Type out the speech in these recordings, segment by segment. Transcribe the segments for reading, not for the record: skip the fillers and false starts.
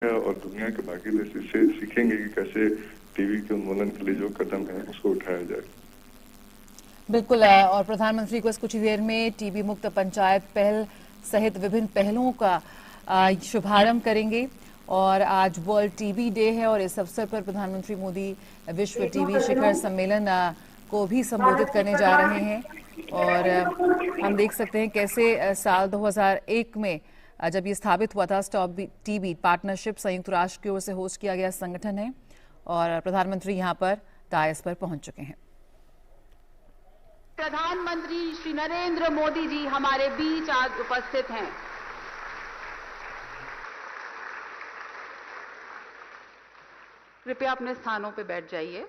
और दुनिया के बाकी देश इससे सीखेंगे कि कैसे टीबी के उन्मूलन के लिए जो कदम है उसको उठाया जाए। बिल्कुल, और प्रधानमंत्री को इस कुछ ही देर में टीबी मुक्त पंचायत पहल सहित विभिन्न पहलों का शुभारंभ करेंगे। और आज वर्ल्ड टीबी डे है और इस अवसर पर प्रधानमंत्री मोदी विश्व टीबी शिखर सम्मेलन को भी संबोधित करने जा रहे हैं। और हम देख सकते हैं कैसे साल 2001 में जब ये स्थापित हुआ था, स्टॉप टीबी पार्टनरशिप संयुक्त राष्ट्र की ओर से होस्ट किया गया संगठन है और प्रधानमंत्री यहाँ पर डायस पर पहुंच चुके हैं। प्रधानमंत्री श्री नरेंद्र मोदी जी हमारे बीच आज उपस्थित हैं। कृपया अपने स्थानों पर बैठ जाइए।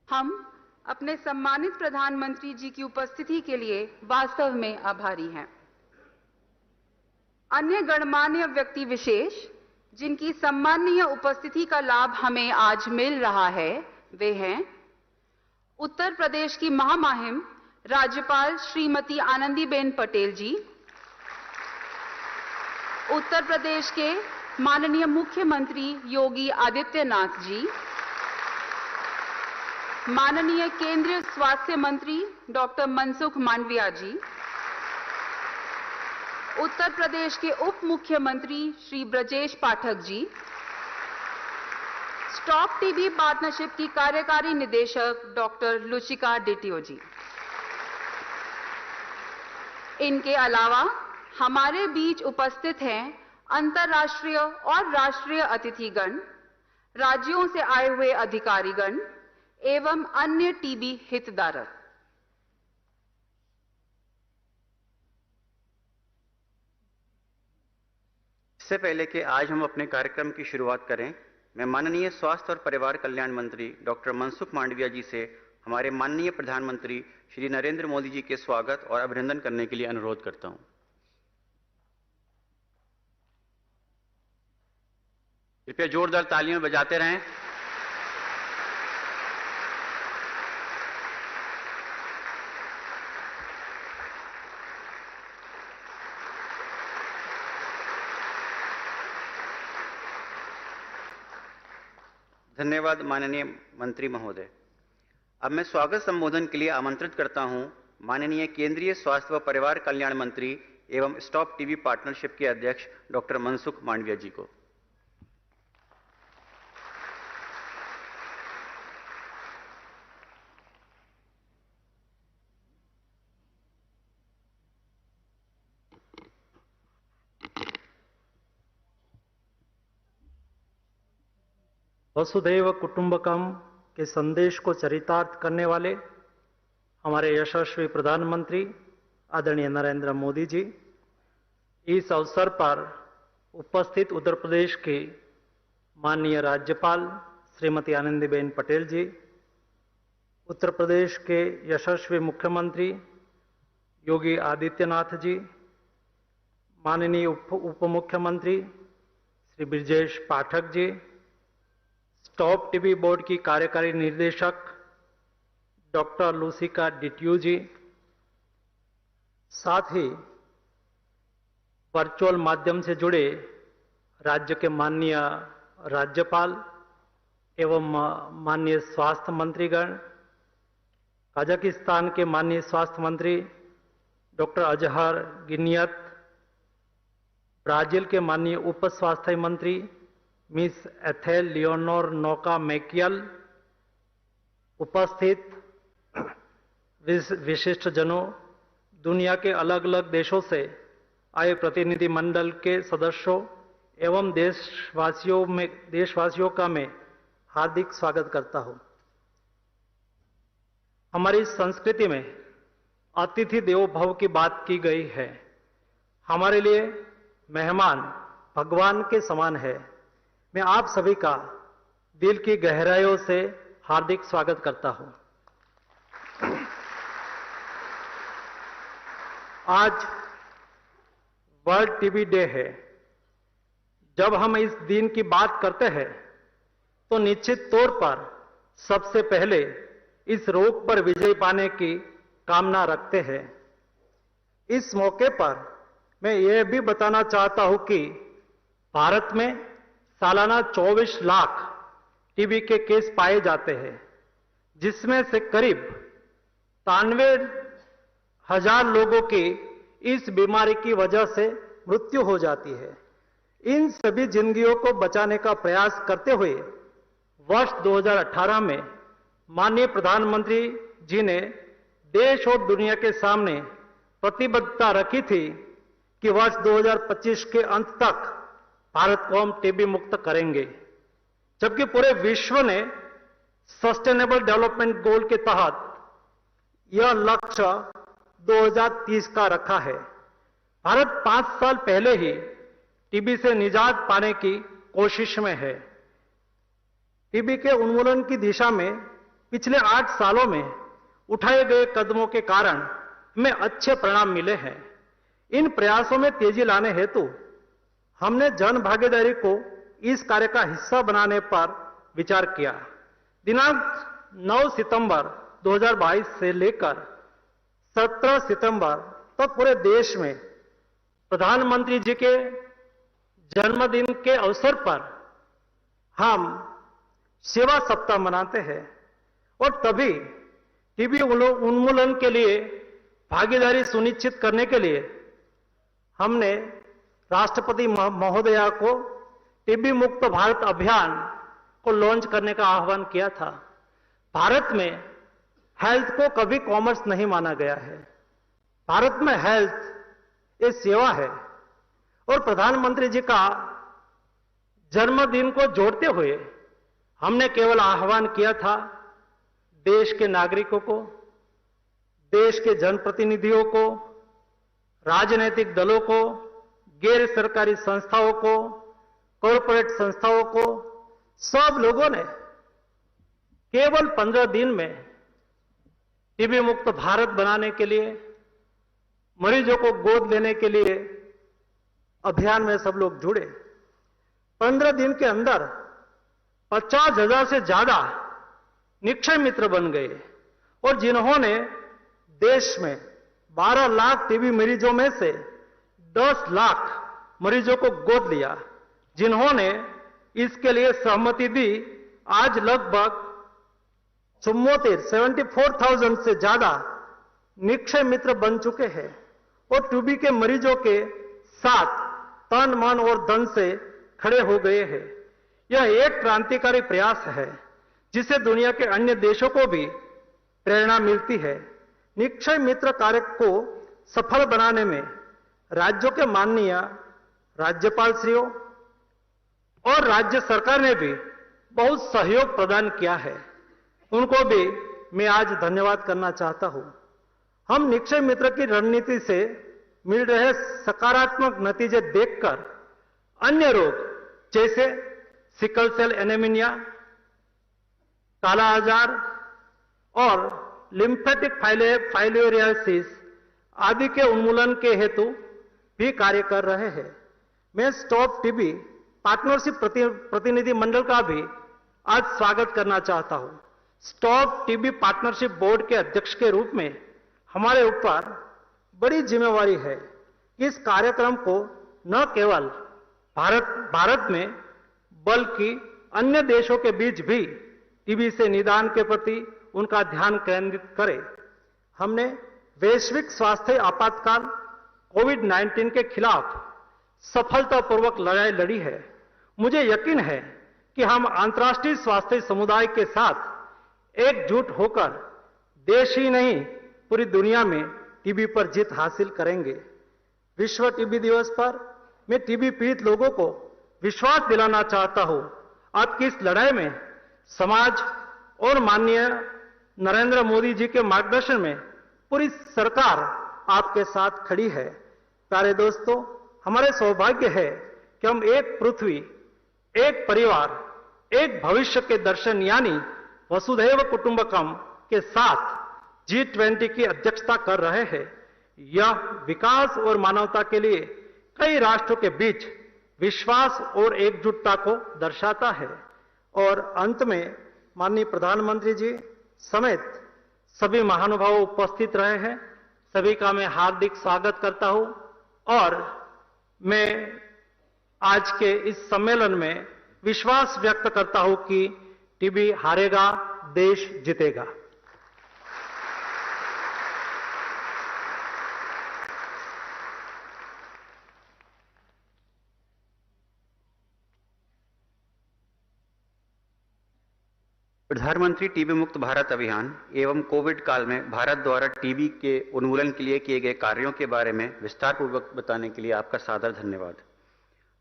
हम अपने सम्मानित प्रधानमंत्री जी की उपस्थिति के लिए वास्तव में आभारी हैं। अन्य गणमान्य व्यक्ति विशेष जिनकी सम्माननीय उपस्थिति का लाभ हमें आज मिल रहा है वे हैं उत्तर प्रदेश की महामहिम राज्यपाल श्रीमती आनंदीबेन पटेल जी, उत्तर प्रदेश के माननीय मुख्यमंत्री योगी आदित्यनाथ जी, माननीय केंद्रीय स्वास्थ्य मंत्री डॉक्टर मनसुख मांडविया जी, उत्तर प्रदेश के उप मुख्यमंत्री Shri Brajesh Pathak ji, stop TB partnership की कार्यकारी निदेशक डॉक्टर लुचिका डिटियो जी। इनके अलावा हमारे बीच उपस्थित हैं अंतर्राष्ट्रीय और राष्ट्रीय अतिथिगण, राज्यों से आए हुए अधिकारीगण एवं अन्य टीबी हितधारक। इससे पहले कि आज हम अपने कार्यक्रम की शुरुआत करें, मैं माननीय स्वास्थ्य और परिवार कल्याण मंत्री डॉक्टर मनसुख मांडविया जी से हमारे माननीय प्रधानमंत्री श्री नरेंद्र मोदी जी के स्वागत और अभिनंदन करने के लिए अनुरोध करता हूं। कृपया जोरदार तालियां बजाते रहें। धन्यवाद माननीय मंत्री महोदय। अब मैं स्वागत संबोधन के लिए आमंत्रित करता हूं माननीय केंद्रीय स्वास्थ्य व परिवार कल्याण मंत्री एवं स्टॉप टीबी पार्टनरशिप के अध्यक्ष डॉक्टर मनसुख मांडविया जी को। वसुधैव कुटुंबकम के संदेश को चरितार्थ करने वाले हमारे यशस्वी प्रधानमंत्री आदरणीय नरेंद्र मोदी जी, इस अवसर पर उपस्थित उत्तर प्रदेश के माननीय राज्यपाल श्रीमती आनंदीबेन पटेल जी, उत्तर प्रदेश के यशस्वी मुख्यमंत्री योगी आदित्यनाथ जी, माननीय उप मुख्यमंत्री Shri Brajesh Pathak ji, stop TB board की कार्यकारी निर्देशक डॉक्टर लुचिका डिटियो जी, साथ ही वर्चुअल माध्यम से जुड़े राज्य के माननीय राज्यपाल एवं माननीय स्वास्थ्य मंत्रीगण, कजाकिस्तान के माननीय स्वास्थ्य मंत्री डॉक्टर अजहर गिनियत, ब्राजील के माननीय उप स्वास्थ्य मंत्री मिस एथेल लियोनोर नोका मैकियल, उपस्थित विशिष्ट जनों, दुनिया के अलग अलग देशों से आए प्रतिनिधि मंडल के सदस्यों एवं देशवासियों का मैं हार्दिक स्वागत करता हूं। हमारी संस्कृति में अतिथि देवो भव की बात की गई है। हमारे लिए मेहमान भगवान के समान है। मैं आप सभी का दिल की गहराइयों से हार्दिक स्वागत करता हूं। आज वर्ल्ड टीबी डे है। जब हम इस दिन की बात करते हैं तो निश्चित तौर पर सबसे पहले इस रोग पर विजय पाने की कामना रखते हैं। इस मौके पर मैं यह भी बताना चाहता हूं कि भारत में सालाना 24 लाख टीबी के केस पाए जाते हैं, जिसमें से करीब 93,000 लोगों की इस बीमारी की वजह से मृत्यु हो जाती है। इन सभी जिंदगियों को बचाने का प्रयास करते हुए वर्ष 2018 में माननीय प्रधानमंत्री जी ने देश और दुनिया के सामने प्रतिबद्धता रखी थी कि वर्ष 2025 के अंत तक भारत को हम टीबी मुक्त करेंगे, जबकि पूरे विश्व ने सस्टेनेबल डेवलपमेंट गोल के तहत यह लक्ष्य 2030 का रखा है। भारत 5 साल पहले ही टीबी से निजात पाने की कोशिश में है। टीबी के उन्मूलन की दिशा में पिछले 8 सालों में उठाए गए कदमों के कारण हमें अच्छे परिणाम मिले हैं। इन प्रयासों में तेजी लाने हेतु हमने जन भागीदारी को इस कार्य का हिस्सा बनाने पर विचार किया। दिनांक 9 सितंबर 2022 से लेकर 17 सितंबर तक पूरे देश में प्रधानमंत्री जी के जन्मदिन के अवसर पर हम सेवा सप्ताह मनाते हैं और तभी टीबी उन्मूलन के लिए भागीदारी सुनिश्चित करने के लिए हमने राष्ट्रपति महोदया को टीबी मुक्त भारत अभियान को लॉन्च करने का आह्वान किया था। भारत में हेल्थ को कभी कॉमर्स नहीं माना गया है। भारत में हेल्थ एक सेवा है और प्रधानमंत्री जी का जन्मदिन को जोड़ते हुए हमने केवल आह्वान किया था देश के नागरिकों को, देश के जनप्रतिनिधियों को, राजनीतिक दलों को, गैर सरकारी संस्थाओं को, कॉरपोरेट संस्थाओं को, सब लोगों ने केवल 15 दिन में टीबी मुक्त भारत बनाने के लिए, मरीजों को गोद लेने के लिए अभियान में सब लोग जुड़े। 15 दिन के अंदर 50,000 से ज्यादा निक्षय मित्र बन गए और जिन्होंने देश में 12 लाख टीबी मरीजों में से 10 लाख मरीजों को गोद लिया, जिन्होंने इसके लिए सहमति दी, आज लगभग 74,000 से ज्यादा निक्षय मित्र बन चुके हैं और टीबी के मरीजों के साथ तन मन और धन से खड़े हो गए हैं। यह एक क्रांतिकारी प्रयास है जिससे दुनिया के अन्य देशों को भी प्रेरणा मिलती है। निक्षय मित्र कार्य को सफल बनाने में राज्यों के माननीय राज्यपाल श्रीयों और राज्य सरकार ने भी बहुत सहयोग प्रदान किया है। उनको भी मैं आज धन्यवाद करना चाहता हूं। हम निक्षय मित्र की रणनीति से मिल रहे सकारात्मक नतीजे देखकर अन्य रोग जैसे सिकल सेल एनीमिया, काला आजार और लिम्फेटिक फाइलोरियासिस आदि के उन्मूलन के हेतु भी कार्य कर रहे हैं। मैं स्टॉप टीबी पार्टनरशिप प्रतिनिधि मंडल का भी आज स्वागत करना चाहता हूं। स्टॉप टीबी पार्टनरशिप बोर्ड के अध्यक्ष के रूप में हमारे ऊपर बड़ी जिम्मेवारी है। इस कार्यक्रम को न केवल भारत में बल्कि अन्य देशों के बीच भी टीबी से निदान के प्रति उनका ध्यान केंद्रित करें। हमने वैश्विक स्वास्थ्य आपातकाल कोविड-19 के खिलाफ सफलतापूर्वक लड़ाई लड़ी है। मुझे यकीन है कि हम अंतर्राष्ट्रीय स्वास्थ्य समुदाय के साथ एकजुट होकर देश ही नहीं पूरी दुनिया में टीबी पर जीत हासिल करेंगे। विश्व टीबी दिवस पर मैं टीबी पीड़ित लोगों को विश्वास दिलाना चाहता हूं, आपकी इस लड़ाई में समाज और माननीय नरेंद्र मोदी जी के मार्गदर्शन में पूरी सरकार आपके साथ खड़ी है। प्यारे दोस्तों, हमारे सौभाग्य है कि हम एक पृथ्वी, एक परिवार, एक भविष्य के दर्शन यानी वसुधैव कुटुंबकम के साथ G20 की अध्यक्षता कर रहे हैं। यह विकास और मानवता के लिए कई राष्ट्रों के बीच विश्वास और एकजुटता को दर्शाता है। और अंत में माननीय प्रधानमंत्री जी समेत सभी महानुभाव उपस्थित रहे हैं, सभी का मैं हार्दिक स्वागत करता हूं और मैं आज के इस सम्मेलन में विश्वास व्यक्त करता हूं कि टीबी हारेगा, देश जीतेगा। प्रधानमंत्री टीबी मुक्त भारत अभियान एवं कोविड काल में भारत द्वारा टीबी के उन्मूलन के लिए किए गए कार्यों के बारे में विस्तार पूर्वक बताने के लिए आपका सादर धन्यवाद।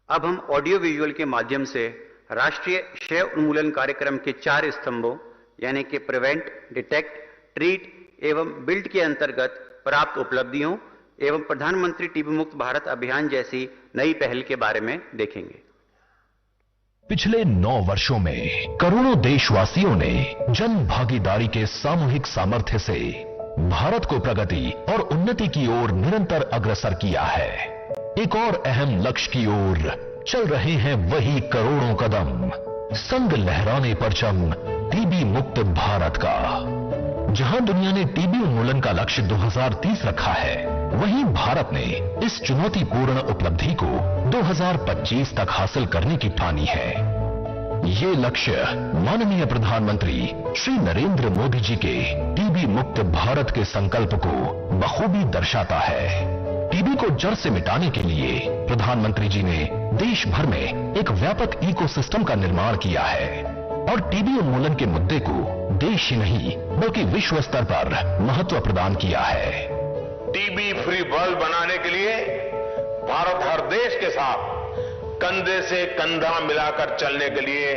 अब हम ऑडियो विजुअल के माध्यम से राष्ट्रीय क्षय उन्मूलन कार्यक्रम के 4 स्तंभों यानी कि प्रिवेंट, डिटेक्ट, ट्रीट एवं बिल्ड के अंतर्गत प्राप्त उपलब्धियों एवं प्रधानमंत्री टीबी मुक्त भारत अभियान जैसी नई पहल के बारे में देखेंगे। पिछले 9 वर्षों में करोड़ों देशवासियों ने जन भागीदारी के सामूहिक सामर्थ्य से भारत को प्रगति और उन्नति की ओर निरंतर अग्रसर किया है। एक और अहम लक्ष्य की ओर चल रहे हैं वही करोड़ों कदम, संग लहराने परचम टीबी मुक्त भारत का। जहां दुनिया ने टीबी उन्मूलन का लक्ष्य 2030 रखा है, वहीं भारत ने इस चुनौतीपूर्ण उपलब्धि को 2025 तक हासिल करने की ठानी है। ये लक्ष्य माननीय प्रधानमंत्री श्री नरेंद्र मोदी जी के टीबी मुक्त भारत के संकल्प को बखूबी दर्शाता है। टीबी को जड़ से मिटाने के लिए प्रधानमंत्री जी ने देश भर में एक व्यापक इकोसिस्टम का निर्माण किया है और टीबी उन्मूलन के मुद्दे को देश ही नहीं बल्कि विश्व स्तर पर महत्व प्रदान किया है। टीबी फ्री वर्ल्ड बनाने के लिए भारत हर देश के साथ कंधे से कंधा मिलाकर चलने के लिए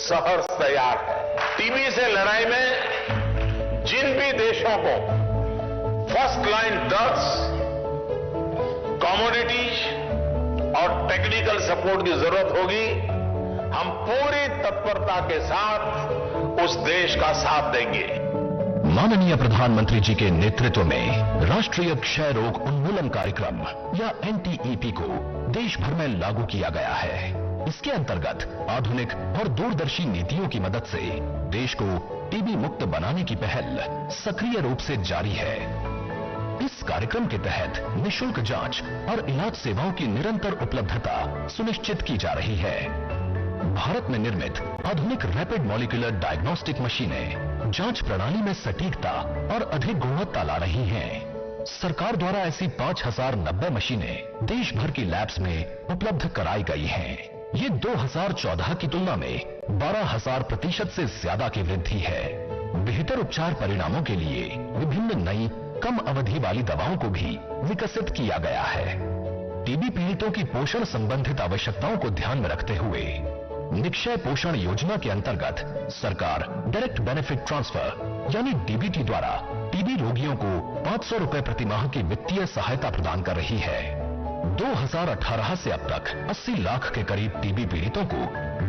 सहर्ष तैयार है। टीबी से लड़ाई में जिन भी देशों को फर्स्ट लाइन ड्रग्स, कमोडिटीज और टेक्निकल सपोर्ट की जरूरत होगी, हम पूरी तत्परता के साथ उस देश का साथ देंगे। माननीय प्रधानमंत्री जी के नेतृत्व में राष्ट्रीय क्षय रोग उन्मूलन कार्यक्रम या NTEP को देश भर में लागू किया गया है। इसके अंतर्गत आधुनिक और दूरदर्शी नीतियों की मदद से देश को टीबी मुक्त बनाने की पहल सक्रिय रूप से जारी है। इस कार्यक्रम के तहत निःशुल्क जांच और इलाज सेवाओं की निरंतर उपलब्धता सुनिश्चित की जा रही है। भारत में निर्मित आधुनिक रैपिड मॉलिक्यूलर डायग्नोस्टिक मशीनें जांच प्रणाली में सटीकता और अधिक गुणवत्ता ला रही हैं। सरकार द्वारा ऐसी 5090 मशीनें देश भर की लैब्स में उपलब्ध कराई गई हैं। ये 2014 की तुलना में 12,000% से ज्यादा की वृद्धि है। बेहतर उपचार परिणामों के लिए विभिन्न नई कम अवधि वाली दवाओं को भी विकसित किया गया है। टीबी पीड़ितों की पोषण संबंधित आवश्यकताओं को ध्यान में रखते हुए निक्षय पोषण योजना के अंतर्गत सरकार डायरेक्ट बेनिफिट ट्रांसफर यानी डीबीटी द्वारा टीबी रोगियों को 500 रुपए प्रति माह की वित्तीय सहायता प्रदान कर रही है। 2018 से अब तक 80 लाख के करीब टीबी पीड़ितों को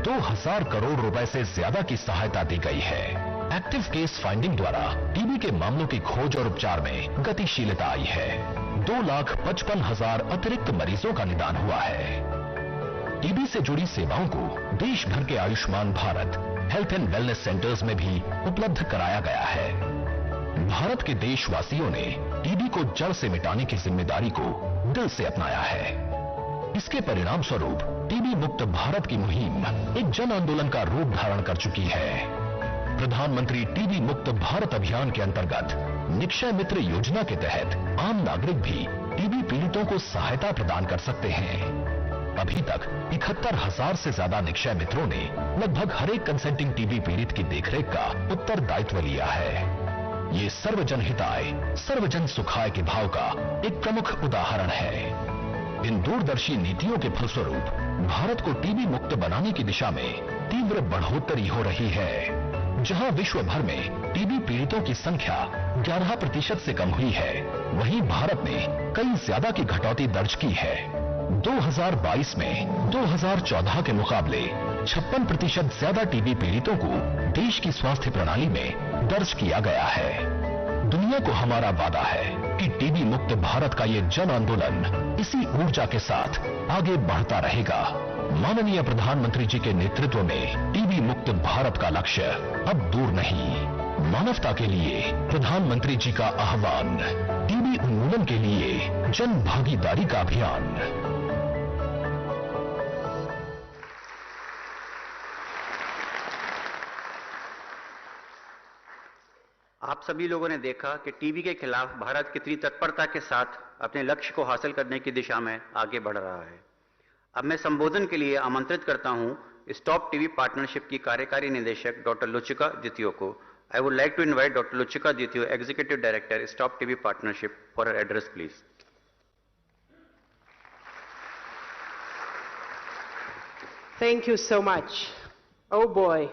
2000 करोड़ रुपए से ज्यादा की सहायता दी गई है। एक्टिव केस फाइंडिंग द्वारा टीबी के मामलों की खोज और उपचार में गतिशीलता आई है। 2,55,000 अतिरिक्त मरीजों का निदान हुआ है। टीबी से जुड़ी सेवाओं को देश भर के Ayushman Bharat health and wellness centres में भी उपलब्ध कराया गया है। भारत के देशवासियों ने टीबी को जड़ से मिटाने की जिम्मेदारी को दिल से अपनाया है। इसके परिणाम स्वरूप टीबी मुक्त भारत की मुहिम एक जन आंदोलन का रूप धारण कर चुकी है। प्रधानमंत्री टीबी मुक्त भारत अभियान के अंतर्गत निक्षय मित्र योजना के तहत आम नागरिक भी टीबी पीड़ितों को सहायता प्रदान कर सकते हैं। अभी तक 71,000 से ज्यादा निक्षय मित्रों ने लगभग हर एक कंसेंटिंग टीबी पीड़ित की देखरेख का उत्तरदायित्व लिया है। ये सर्वजन हिताय सर्वजन सुखाय के भाव का एक प्रमुख उदाहरण है। इन दूरदर्शी नीतियों के फलस्वरूप भारत को टीबी मुक्त बनाने की दिशा में तीव्र बढ़ोतरी हो रही है। जहां विश्व भर में टीबी पीड़ितों की संख्या 11% से कम हुई है, वहीं भारत ने कई ज्यादा की घटौती दर्ज की है। 2022 में 2014 के मुकाबले 56% ज्यादा टीबी पीड़ितों को देश की स्वास्थ्य प्रणाली में दर्ज किया गया है। दुनिया को हमारा वादा है कि टीबी मुक्त भारत का ये जन आंदोलन इसी ऊर्जा के साथ आगे बढ़ता रहेगा। माननीय प्रधानमंत्री जी के नेतृत्व में टीबी मुक्त भारत का लक्ष्य अब दूर नहीं। मानवता के लिए प्रधानमंत्री जी का आह्वान, टीबी उन्मूलन के लिए जन भागीदारी का अभियान। आप सभी लोगों ने देखा कि टीबी के खिलाफ भारत कितनी तत्परता के साथ अपने लक्ष्य को हासिल करने की दिशा में आगे बढ़ रहा है। अब मैं संबोधन के लिए आमंत्रित करता हूं स्टॉप टीबी पार्टनरशिप की कार्यकारी निदेशक डॉक्टर लुचिका द्वितीय को। I would like to invite Dr. Luchika Dithio, Executive Director, Stop TB Partnership, for her address, please. Thank you so much. Oh boy.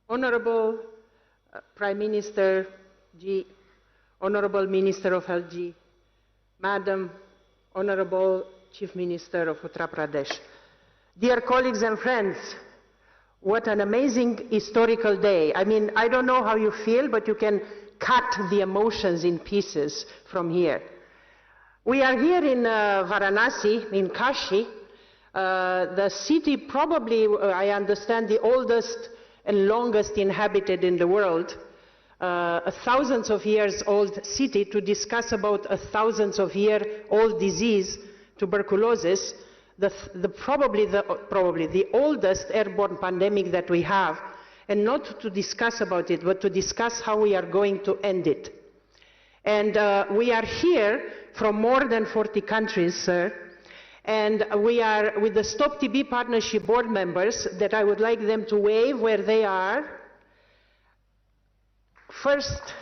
Honorable Prime Minister Ji, Honorable Minister of Health Ji, Madam, Honorable Chief Minister of Uttar Pradesh, dear colleagues and friends, what an amazing historical day. I mean, I don't know how you feel, but you can cut the emotions in pieces from here. We are here in Varanasi, in Kashi, the city probably, I understand, the oldest and longest inhabited in the world, a thousands of years old city, to discuss about a thousands of year old disease, tuberculosis, probably the oldest airborne pandemic that we have, and not to discuss about it, but to discuss how we are going to end it. And we are here from more than 40 countries, sir, and we are with the Stop TB Partnership board members that I would like them to wave where they are. First,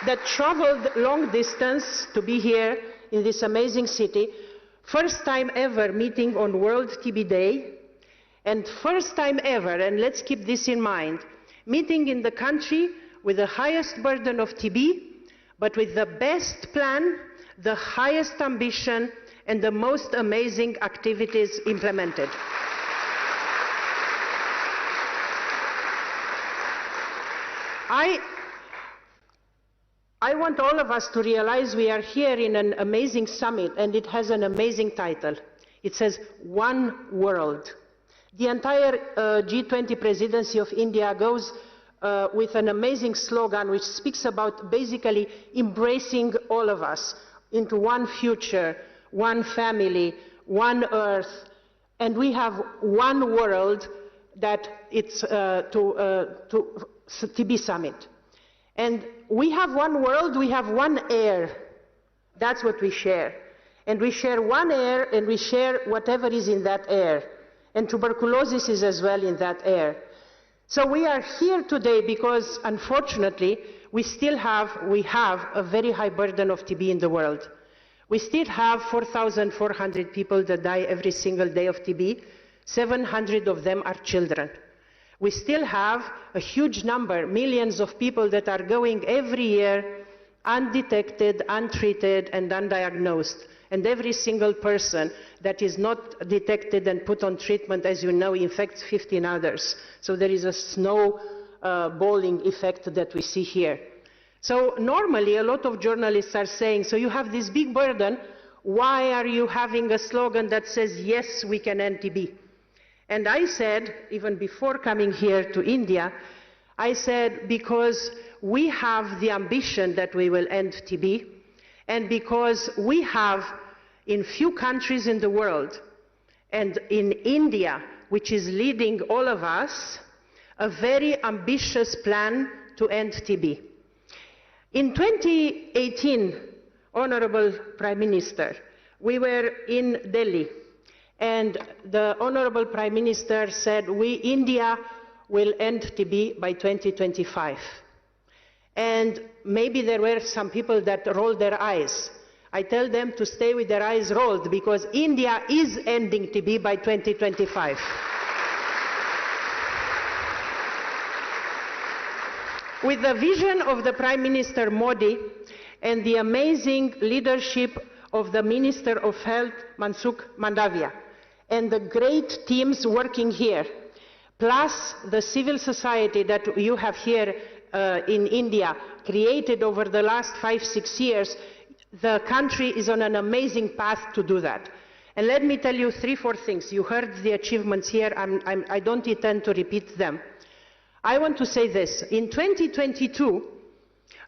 that traveled long distance to be here in this amazing city. First time ever meeting on World TB Day, and first time ever, and let's keep this in mind, meeting in the country with the highest burden of TB, but with the best plan, the highest ambition, and the most amazing activities implemented. I want all of us to realize we are here in an amazing summit, and it has an amazing title. It says, One World. The entire G20 presidency of India goes with an amazing slogan which speaks about basically embracing all of us into one future, one family, one earth, and we have one world that it's TB Summit. And we have one world, we have one air. That's what we share. And we share one air, and we share whatever is in that air. And tuberculosis is as well in that air. So we are here today because, unfortunately, we have a very high burden of TB in the world. We still have 4,400 people that die every single day of TB. 700 of them are children. We still have a huge number, millions of people that are going every year undetected, untreated, and undiagnosed. And every single person that is not detected and put on treatment, as you know, infects 15 others. So there is a snowballing effect that we see here. So normally a lot of journalists are saying, so you have this big burden, why are you having a slogan that says, yes, we can end TB? And I said, even before coming here to India, I said, because we have the ambition that we will end TB, and because we have, in few countries in the world, and in India, which is leading all of us, a very ambitious plan to end TB. In 2018, Honorable Prime Minister, we were in Delhi, and the Honorable Prime Minister said, India will end TB by 2025. And maybe there were some people that rolled their eyes. I tell them to stay with their eyes rolled, because India is ending TB by 2025. With the vision of the Prime Minister Modi and the amazing leadership of the Minister of Health, Mansukh Mandavia, and the great teams working here, plus the civil society that you have here in India, created over the last 5-6 years, the country is on an amazing path to do that. And let me tell you 3-4 things. You heard the achievements here. I don't intend to repeat them. I want to say this. In 2022,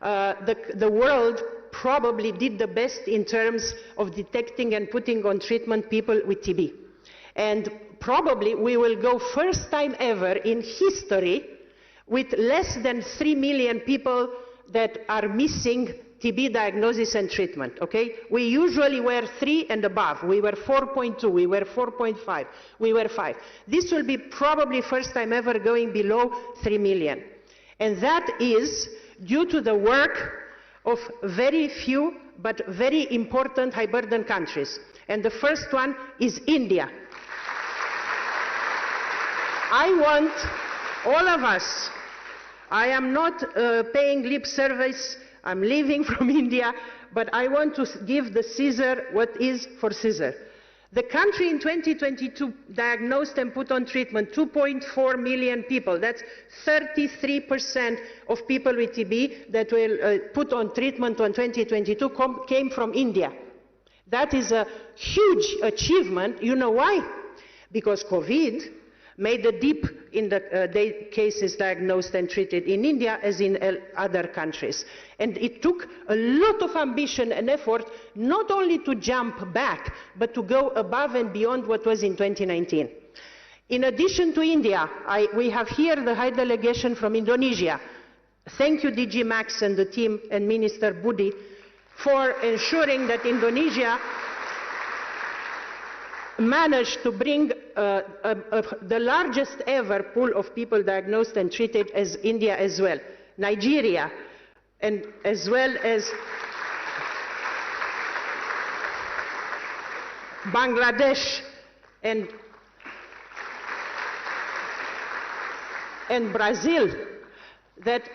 the world probably did the best in terms of detecting and putting on treatment people with TB. And probably we will go first time ever in history with less than 3 million people that are missing TB diagnosis and treatment, okay? We usually were 3 and above. We were 4.2, we were 4.5, we were 5. This will be probably first time ever going below 3 million. And that is due to the work of very few but very important high burden countries. And the first one is India. I want all of us, I am not paying lip service, I'm leaving from India, but I want to give the Caesar what is for Caesar. The country in 2022 diagnosed and put on treatment 2.4 million people. That's 33% of people with TB that were put on treatment in 2022 came from India. That is a huge achievement. You know why? Because COVID made a dip in the cases diagnosed and treated in India as in other countries. And it took a lot of ambition and effort not only to jump back, but to go above and beyond what was in 2019. In addition to India, we have here the High Delegation from Indonesia. Thank you, DG Max and the team and Minister Budi for ensuring that Indonesia managed to bring the largest ever pool of people diagnosed and treated as India as well, Nigeria, and as well as Bangladesh and Brazil, that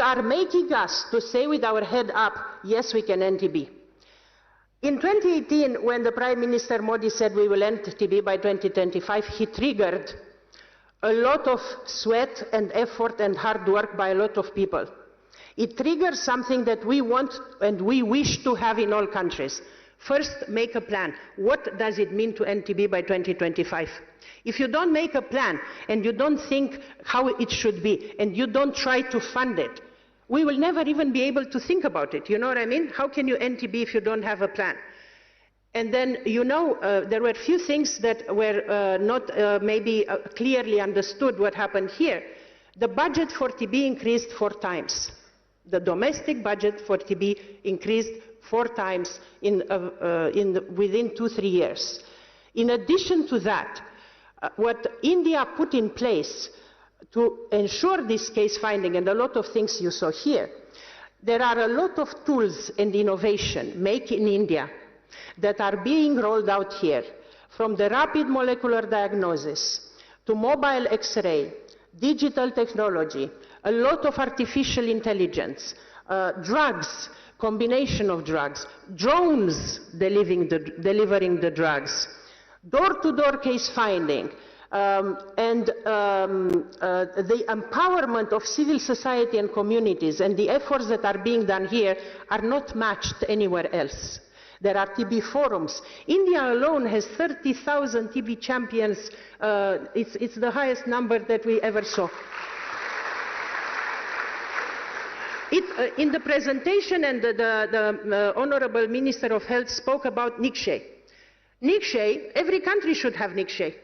are making us to say with our head up, yes, we can end TB. In 2018, when the Prime Minister Modi said we will end TB by 2025, he triggered a lot of sweat and effort and hard work by a lot of people. It triggers something that we want and we wish to have in all countries. First, make a plan. What does it mean to end TB by 2025? If you don't make a plan and you don't think how it should be and you don't try to fund it, we will never even be able to think about it. You know what I mean? How can you end TB if you don't have a plan? And then, you know, there were a few things that were not maybe clearly understood what happened here. The budget for TB increased 4 times. The domestic budget for TB increased 4 times within 2-3 years. In addition to that, what India put in place to ensure this case finding and a lot of things you saw here, there are a lot of tools and innovation made in India that are being rolled out here, from the rapid molecular diagnosis to mobile X-ray, digital technology, a lot of artificial intelligence, drugs, combination of drugs, drones delivering the drugs, door-to-door case finding, and the empowerment of civil society and communities and the efforts that are being done here are not matched anywhere else. There are TB forums. India alone has 30,000 TB champions. It's the highest number that we ever saw. In the presentation, and the Honorable Minister of Health spoke about Nikshay. Nikshay, every country should have Nikshay.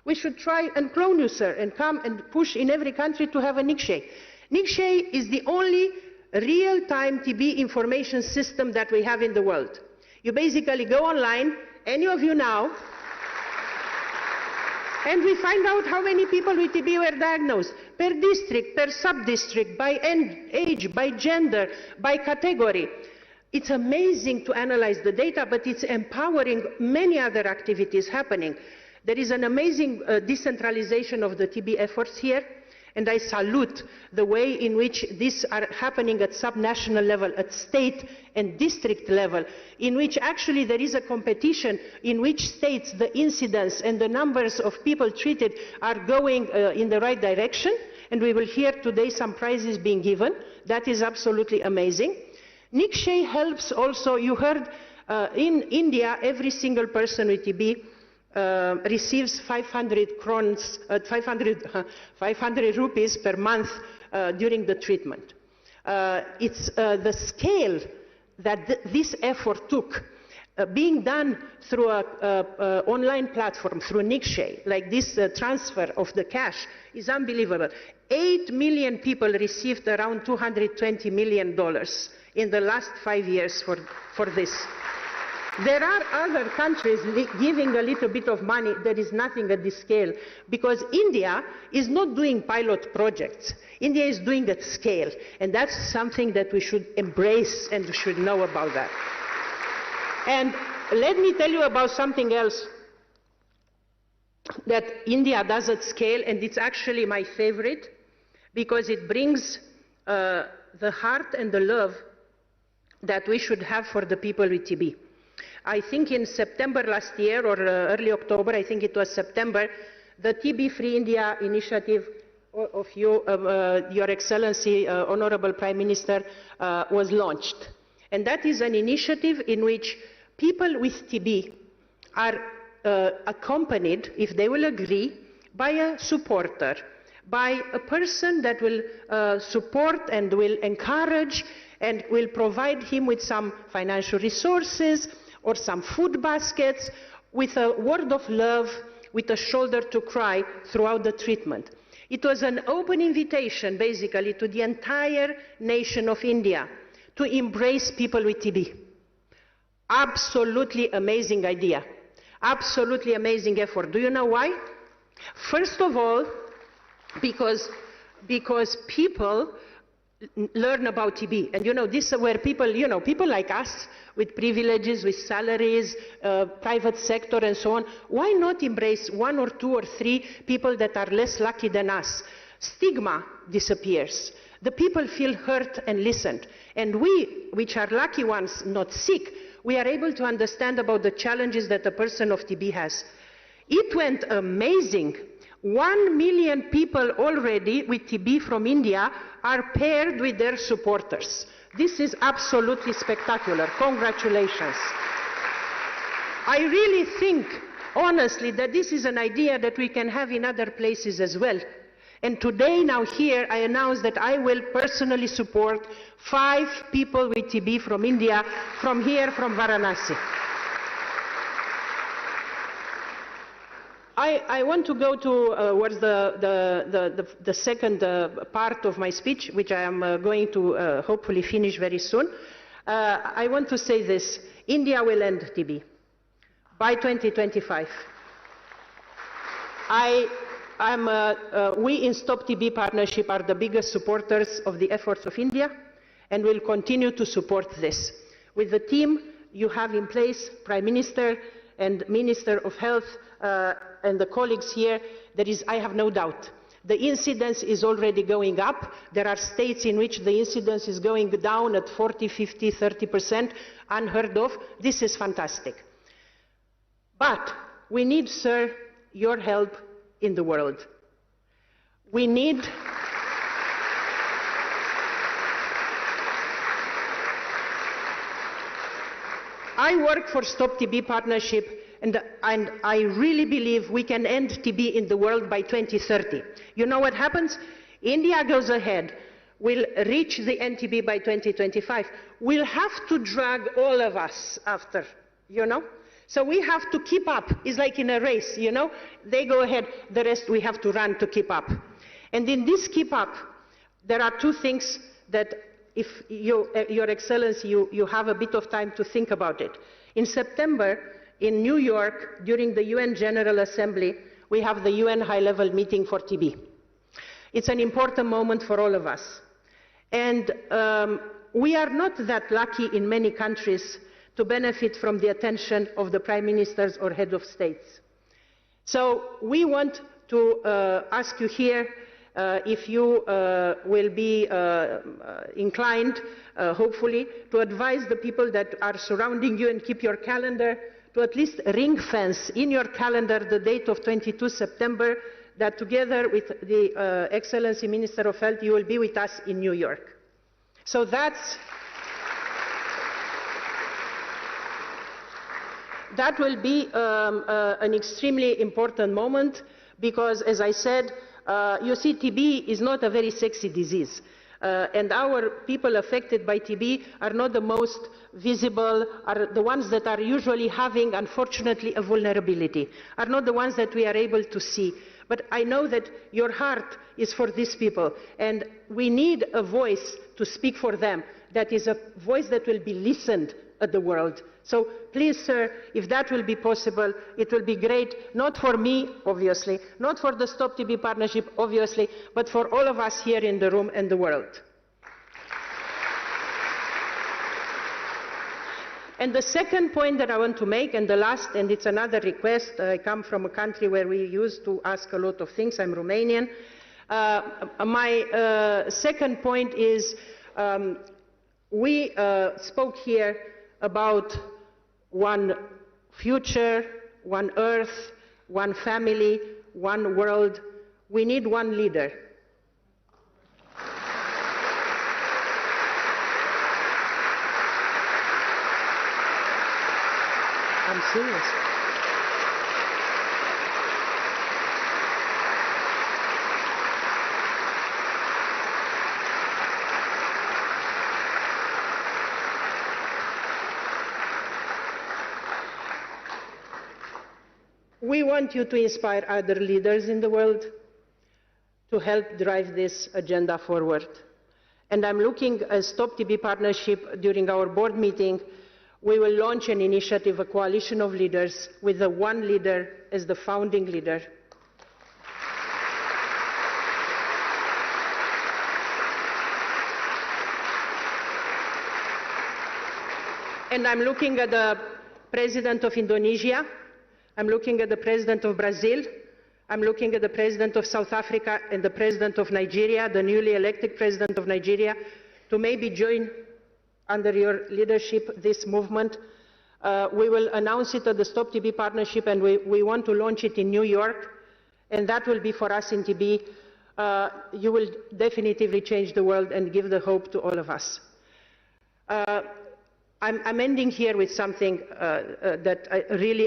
We should try and clone you, sir, and come and push in every country to have a Nikshay. Nikshay is the only real-time TB information system that we have in the world. You basically go online, any of you now, and we find out how many people with TB were diagnosed, per district, per sub-district, by age, by gender, by category. It's amazing to analyze the data, but it's empowering many other activities happening. There is an amazing decentralization of the TB efforts here, and I salute the way in which these are happening at subnational level, at state and district level, in which actually there is a competition in which states the incidence and the numbers of people treated are going in the right direction, and we will hear today some prizes being given. That is absolutely amazing. Nikshay helps also, you heard, in India, every single person with TB receives 500 rupees per month during the treatment. It's the scale that this effort took being done through an online platform, through Nikshay, like this transfer of the cash, is unbelievable. 8 million people received around $220 million in the last 5 years for this. There are other countries giving a little bit of money. There is nothing at this scale, because India is not doing pilot projects. India is doing at scale, and that's something that we should embrace and we should know about that. And let me tell you about something else that India does at scale, and it's actually my favorite, because it brings the heart and the love that we should have for the people with TB. I think in September last year, or early October, I think it was September, the TB Free India initiative of you, Your Excellency, Honorable Prime Minister, was launched. And that is an initiative in which people with TB are accompanied, if they will agree, by a supporter, by a person that will support and will encourage and will provide him with some financial resources or some food baskets, with a word of love, with a shoulder to cry throughout the treatment. It was an open invitation, basically, to the entire nation of India to embrace people with TB. Absolutely amazing idea. Absolutely amazing effort. Do you know why? First of all, because people learn about TB. And this is where people, people like us with privileges, with salaries, private sector and so on, why not embrace 1 or 2 or 3 people that are less lucky than us? Stigma disappears. The people feel heard and listened. And we, which are lucky ones, not sick, we are able to understand about the challenges that a person of TB has. It went amazing. 1 million people already with TB from India are paired with their supporters. This is absolutely spectacular. Congratulations. I really think, honestly, that this is an idea that we can have in other places as well. And today, now here, I announce that I will personally support 5 people with TB from India, from here, from Varanasi. I want to go towards the second part of my speech, which I am going to hopefully finish very soon. I want to say this: India will end TB by 2025. We in Stop TB Partnership are the biggest supporters of the efforts of India, and will continue to support this. With the team you have in place, Prime Minister and Minister of Health, and the colleagues here, I have no doubt. The incidence is already going up. There are states in which the incidence is going down at 40, 50, 30%, unheard of. This is fantastic. But we need, sir, your help in the world. We need... I work for Stop TB Partnership, and I really believe we can end TB in the world by 2030. You know what happens? India goes ahead. We'll reach the NTB by 2025. We'll have to drag all of us after, So we have to keep up. It's like in a race, They go ahead, the rest we have to run to keep up. And in this keep up, there are 2 things that, if Your Excellency, you have a bit of time to think about it. In September, in New York, during the UN General Assembly, we have the UN high-level meeting for TB. It's an important moment for all of us. And we are not that lucky in many countries to benefit from the attention of the prime ministers or head of states. So we want to ask you here if you will be inclined, hopefully, to advise the people that are surrounding you and keep your calendar to at least ring-fence in your calendar the date of 22 September, that together with the Excellency Minister of Health, you will be with us in New York. So that will be an extremely important moment, because, as I said, you see, TB is not a very sexy disease. And our people affected by TB are not the most visible, are the ones that are usually having, unfortunately, a vulnerability, are not the ones that we are able to see. But I know that your heart is for these people, and we need a voice to speak for them. That is a voice that will be listened at the world. So please, sir, if that will be possible, it will be great, not for me, obviously, not for the Stop TB Partnership, obviously, but for all of us here in the room and the world. And the second point that I want to make, and the last, and it's another request, I come from a country where we used to ask a lot of things, I'm Romanian. My second point is, we spoke here about one future, one earth, one family, one world. We need one leader. I'm serious. We want you to inspire other leaders in the world to help drive this agenda forward. And I'm looking at Stop TB Partnership during our board meeting. We will launch an initiative, a coalition of leaders, with the one leader as the founding leader. And I'm looking at the President of Indonesia, I'm looking at the President of Brazil, I'm looking at the President of South Africa and the President of Nigeria, the newly elected President of Nigeria, to maybe join under your leadership this movement. We will announce it at the Stop TB Partnership, and we want to launch it in New York, and that will be for us in TB. You will definitively change the world and give the hope to all of us. I'm ending here with something that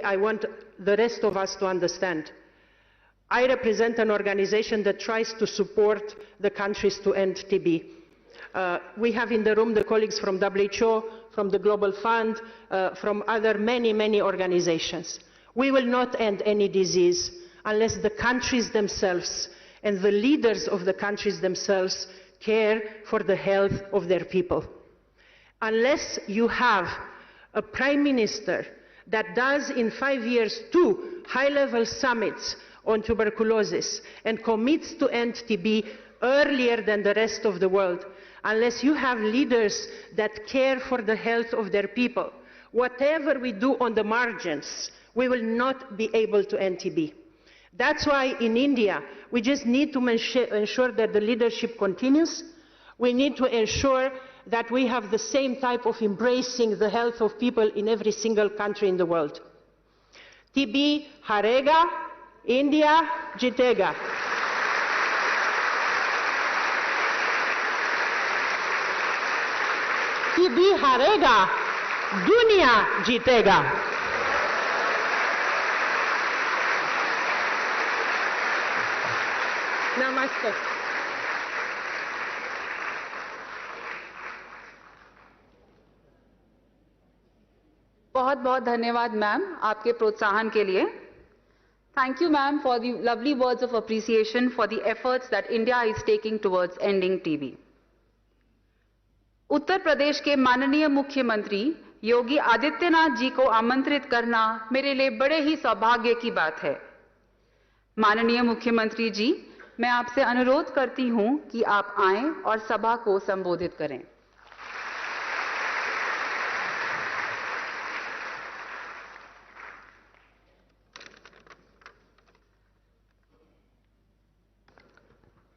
I want the rest of us to understand. I represent an organization that tries to support the countries to end TB. We have in the room the colleagues from WHO, from the Global Fund, from other many organizations. We will not end any disease unless the countries themselves and the leaders of the countries themselves care for the health of their people. Unless you have a prime minister that does in 5 years 2 high-level summits on tuberculosis and commits to end TB earlier than the rest of the world, unless you have leaders that care for the health of their people, whatever we do on the margins, we will not be able to end TB. That's why in India, we just need to ensure that the leadership continues. We need to ensure that we have the same type of embracing the health of people in every single country in the world. TB harega, India jitega. TB harega, dunia jitega. Namaste. बहुत बहुत धन्यवाद ma'am आपके प्रोत्साहन के लिए. Thank you ma'am for the lovely words of appreciation for the efforts that India is taking towards ending TB. Uttar Pradesh के माननीय मुख्यमंत्री योगी आदित्यनाथ जी को आमंत्रित करना मेरे लिए बड़े ही सौभाग्य की बात है. माननीय मुख्यमंत्री जी, मैं आपसे अनुरोध करती हूं कि आप आएं और सभा को संबोधित करें.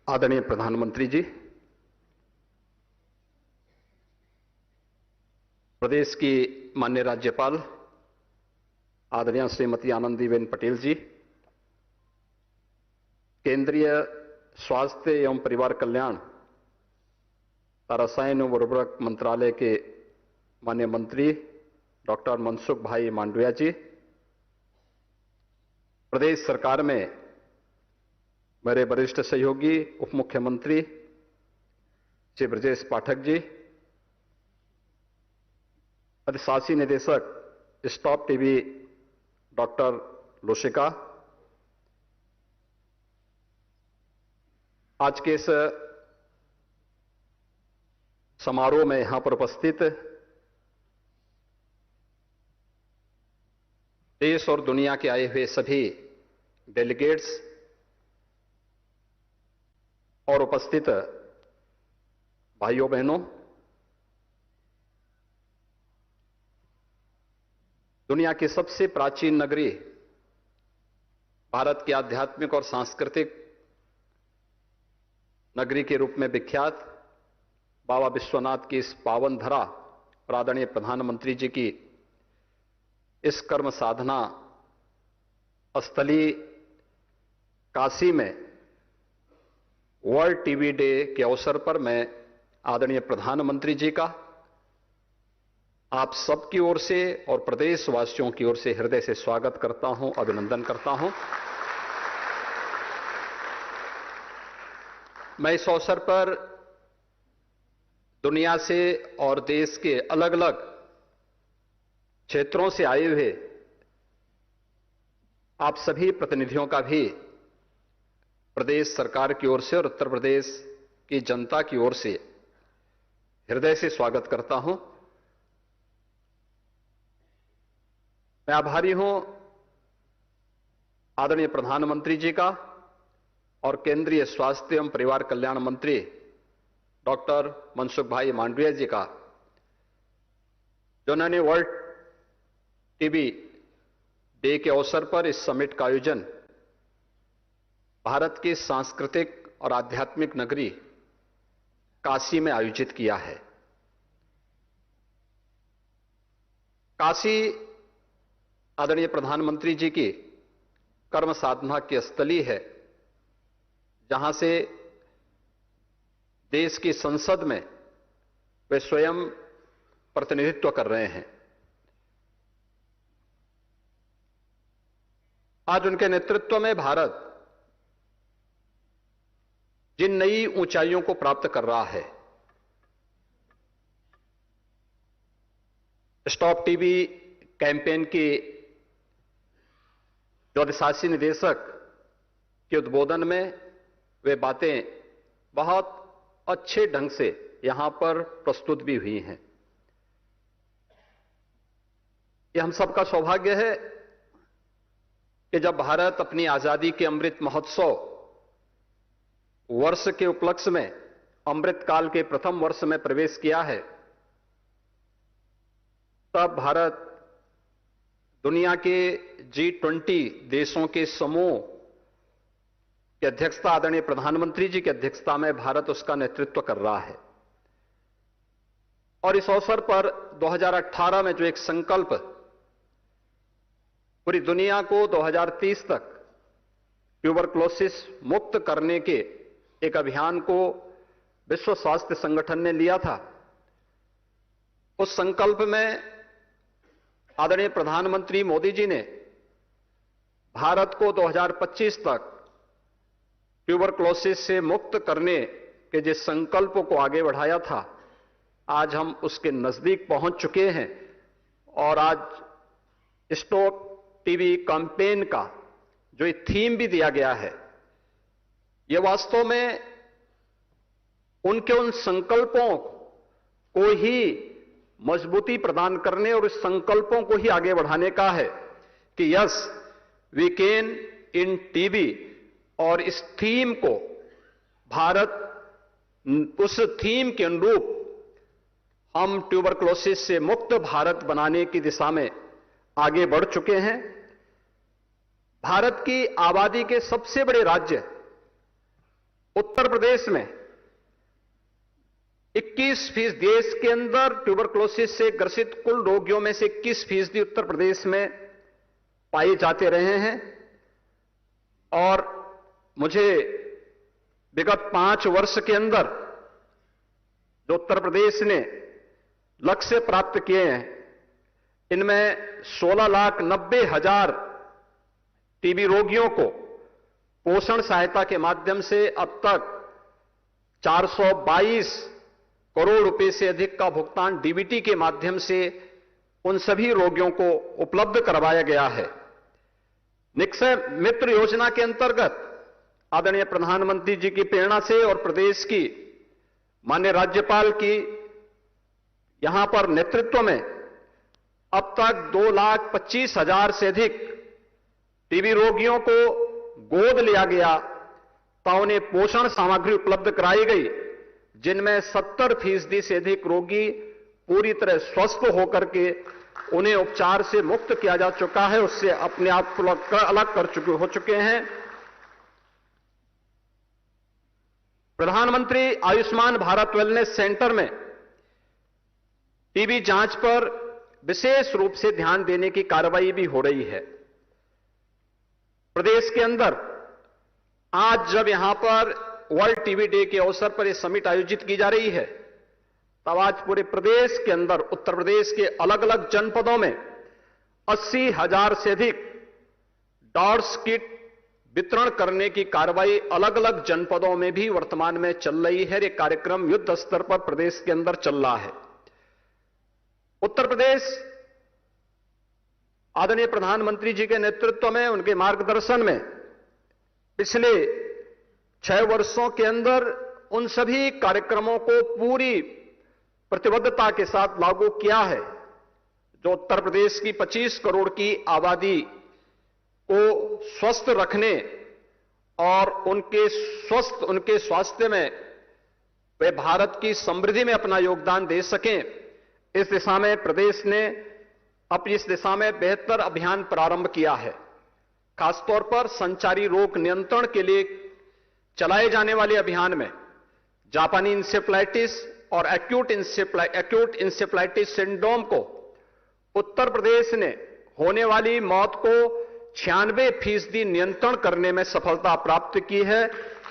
आदरणीय प्रधानमंत्री जी, प्रदेश की माननीय राज्यपाल आदरणीय श्रीमती आनंदीबेन पटेल जी, केंद्रीय स्वास्थ्य एवं परिवार कल्याण रसायन एवं उर्वरक मंत्रालय के माननीय मंत्री डॉक्टर मनसुख भाई मांडविया जी, प्रदेश सरकार में मेरे वरिष्ठ सहयोगी उप मुख्यमंत्री श्री ब्रजेश पाठक जी, अधिशासी निदेशक स्टॉप टीवी डॉक्टर लोशिका, आज के इस समारोह में यहां पर उपस्थित देश और दुनिया के आए हुए सभी डेलीगेट्स और उपस्थित भाइयों बहनों, दुनिया की सबसे प्राचीन नगरी, भारत की आध्यात्मिक और सांस्कृतिक नगरी के रूप में विख्यात बाबा विश्वनाथ की इस पावन धरा और आदरणीय प्रधानमंत्री जी की इस कर्म साधना स्थली काशी में वर्ल्ड टीवी डे के अवसर पर मैं आदरणीय प्रधानमंत्री जी का आप सबकी ओर से और प्रदेशवासियों की ओर से हृदय से स्वागत करता हूं, अभिनंदन करता हूं। मैं इस अवसर पर दुनिया से और देश के अलग अलग क्षेत्रों से आए हुए आप सभी प्रतिनिधियों का भी प्रदेश सरकार की ओर से और उत्तर प्रदेश की जनता की ओर से हृदय से स्वागत करता हूं। मैं आभारी हूं आदरणीय प्रधानमंत्री जी का और केंद्रीय स्वास्थ्य एवं परिवार कल्याण मंत्री डॉक्टर मनसुख भाई मांडविया जी का, जिन्होंने वर्ल्ड टीबी डे के अवसर पर इस समिट का आयोजन भारत की सांस्कृतिक और आध्यात्मिक नगरी काशी में आयोजित किया है। काशी आदरणीय प्रधानमंत्री जी की कर्म साधना की स्थली है, जहां से देश की संसद में वे स्वयं प्रतिनिधित्व कर रहे हैं। आज उनके नेतृत्व में भारत जिन नई ऊंचाइयों को प्राप्त कर रहा है, स्टॉप टीवी कैंपेन की जो अधिशासी निदेशक के उद्बोधन में वे बातें बहुत अच्छे ढंग से यहां पर प्रस्तुत भी हुई हैं। यह हम सबका सौभाग्य है कि जब भारत अपनी आजादी के अमृत महोत्सव वर्ष के उपलक्ष्य में अमृत काल के प्रथम वर्ष में प्रवेश किया है, तब भारत दुनिया के G20 देशों के समूह की अध्यक्षता आदरणीय प्रधानमंत्री जी की अध्यक्षता में भारत उसका नेतृत्व कर रहा है। और इस अवसर पर 2018 में जो एक संकल्प पूरी दुनिया को 2030 तक ट्यूबरक्लोसिस मुक्त करने के एक अभियान को विश्व स्वास्थ्य संगठन ने लिया था, उस संकल्प में आदरणीय प्रधानमंत्री मोदी जी ने भारत को 2025 तक ट्यूबरक्लोसिस से मुक्त करने के जिस संकल्प को आगे बढ़ाया था, आज हम उसके नजदीक पहुंच चुके हैं। और आज स्टॉप टीवी कैंपेन का जो थीम भी दिया गया है, यह वास्तव में उनके उन संकल्पों को ही मजबूती प्रदान करने और इस संकल्पों को ही आगे बढ़ाने का है कि yes we can end TB. और इस थीम को भारत उस थीम के अनुरूप हम ट्यूबरक्लोसिस से मुक्त भारत बनाने की दिशा में आगे बढ़ चुके हैं। भारत की आबादी के सबसे बड़े राज्य उत्तर प्रदेश में 21% देश के अंदर ट्यूबरक्लोसिस से ग्रसित कुल रोगियों में से 21% उत्तर प्रदेश में पाए जाते रहे हैं। और मुझे विगत 5 वर्ष के अंदर जो उत्तर प्रदेश ने लक्ष्य प्राप्त किए हैं, इनमें 16,90,000 टीबी रोगियों को पोषण सहायता के माध्यम से अब तक 422 करोड़ रुपए से अधिक का भुगतान डीबीटी के माध्यम से उन सभी रोगियों को उपलब्ध करवाया गया है। निक्षय मित्र योजना के अंतर्गत आदरणीय प्रधानमंत्री जी की प्रेरणा से और प्रदेश की माननीय राज्यपाल की यहां पर नेतृत्व में अब तक 2,25,000 से अधिक टीबी रोगियों को गोद लिया गया तथा उन्हें पोषण सामग्री उपलब्ध कराई गई, जिनमें 70% से अधिक रोगी पूरी तरह स्वस्थ होकर के उन्हें उपचार से मुक्त किया जा चुका है, उससे अपने आप को अलग हो चुके हैं। प्रधानमंत्री आयुष्मान भारत वेलनेस सेंटर में टीबी जांच पर विशेष रूप से ध्यान देने की कार्रवाई भी हो रही है। प्रदेश के अंदर आज जब यहां पर वर्ल्ड टीबी डे के अवसर पर यह समिट आयोजित की जा रही है, तब आज पूरे प्रदेश के अंदर उत्तर प्रदेश के अलग अलग जनपदों में 80,000 से अधिक डॉट्स किट वितरण करने की कार्रवाई अलग अलग जनपदों में भी वर्तमान में चल रही है। यह कार्यक्रम युद्ध स्तर पर प्रदेश के अंदर चल रहा है। उत्तर प्रदेश आदरणीय प्रधानमंत्री जी के नेतृत्व में, उनके मार्गदर्शन में पिछले 6 वर्षों के अंदर उन सभी कार्यक्रमों को पूरी प्रतिबद्धता के साथ लागू किया है जो उत्तर प्रदेश की 25 करोड़ की आबादी को स्वस्थ रखने और उनके स्वास्थ्य में वे भारत की समृद्धि में अपना योगदान दे सकें, इस दिशा में प्रदेश ने अपनी इस दिशा में बेहतर अभियान प्रारंभ किया है। खासतौर पर संचारी रोग नियंत्रण के लिए चलाए जाने वाले अभियान में जापानी इंसेफ्लाइटिस और एक्यूट इंसेफ्लाइटिस सिंड्रोम को उत्तर प्रदेश ने होने वाली मौत को 96% नियंत्रण करने में सफलता प्राप्त की है।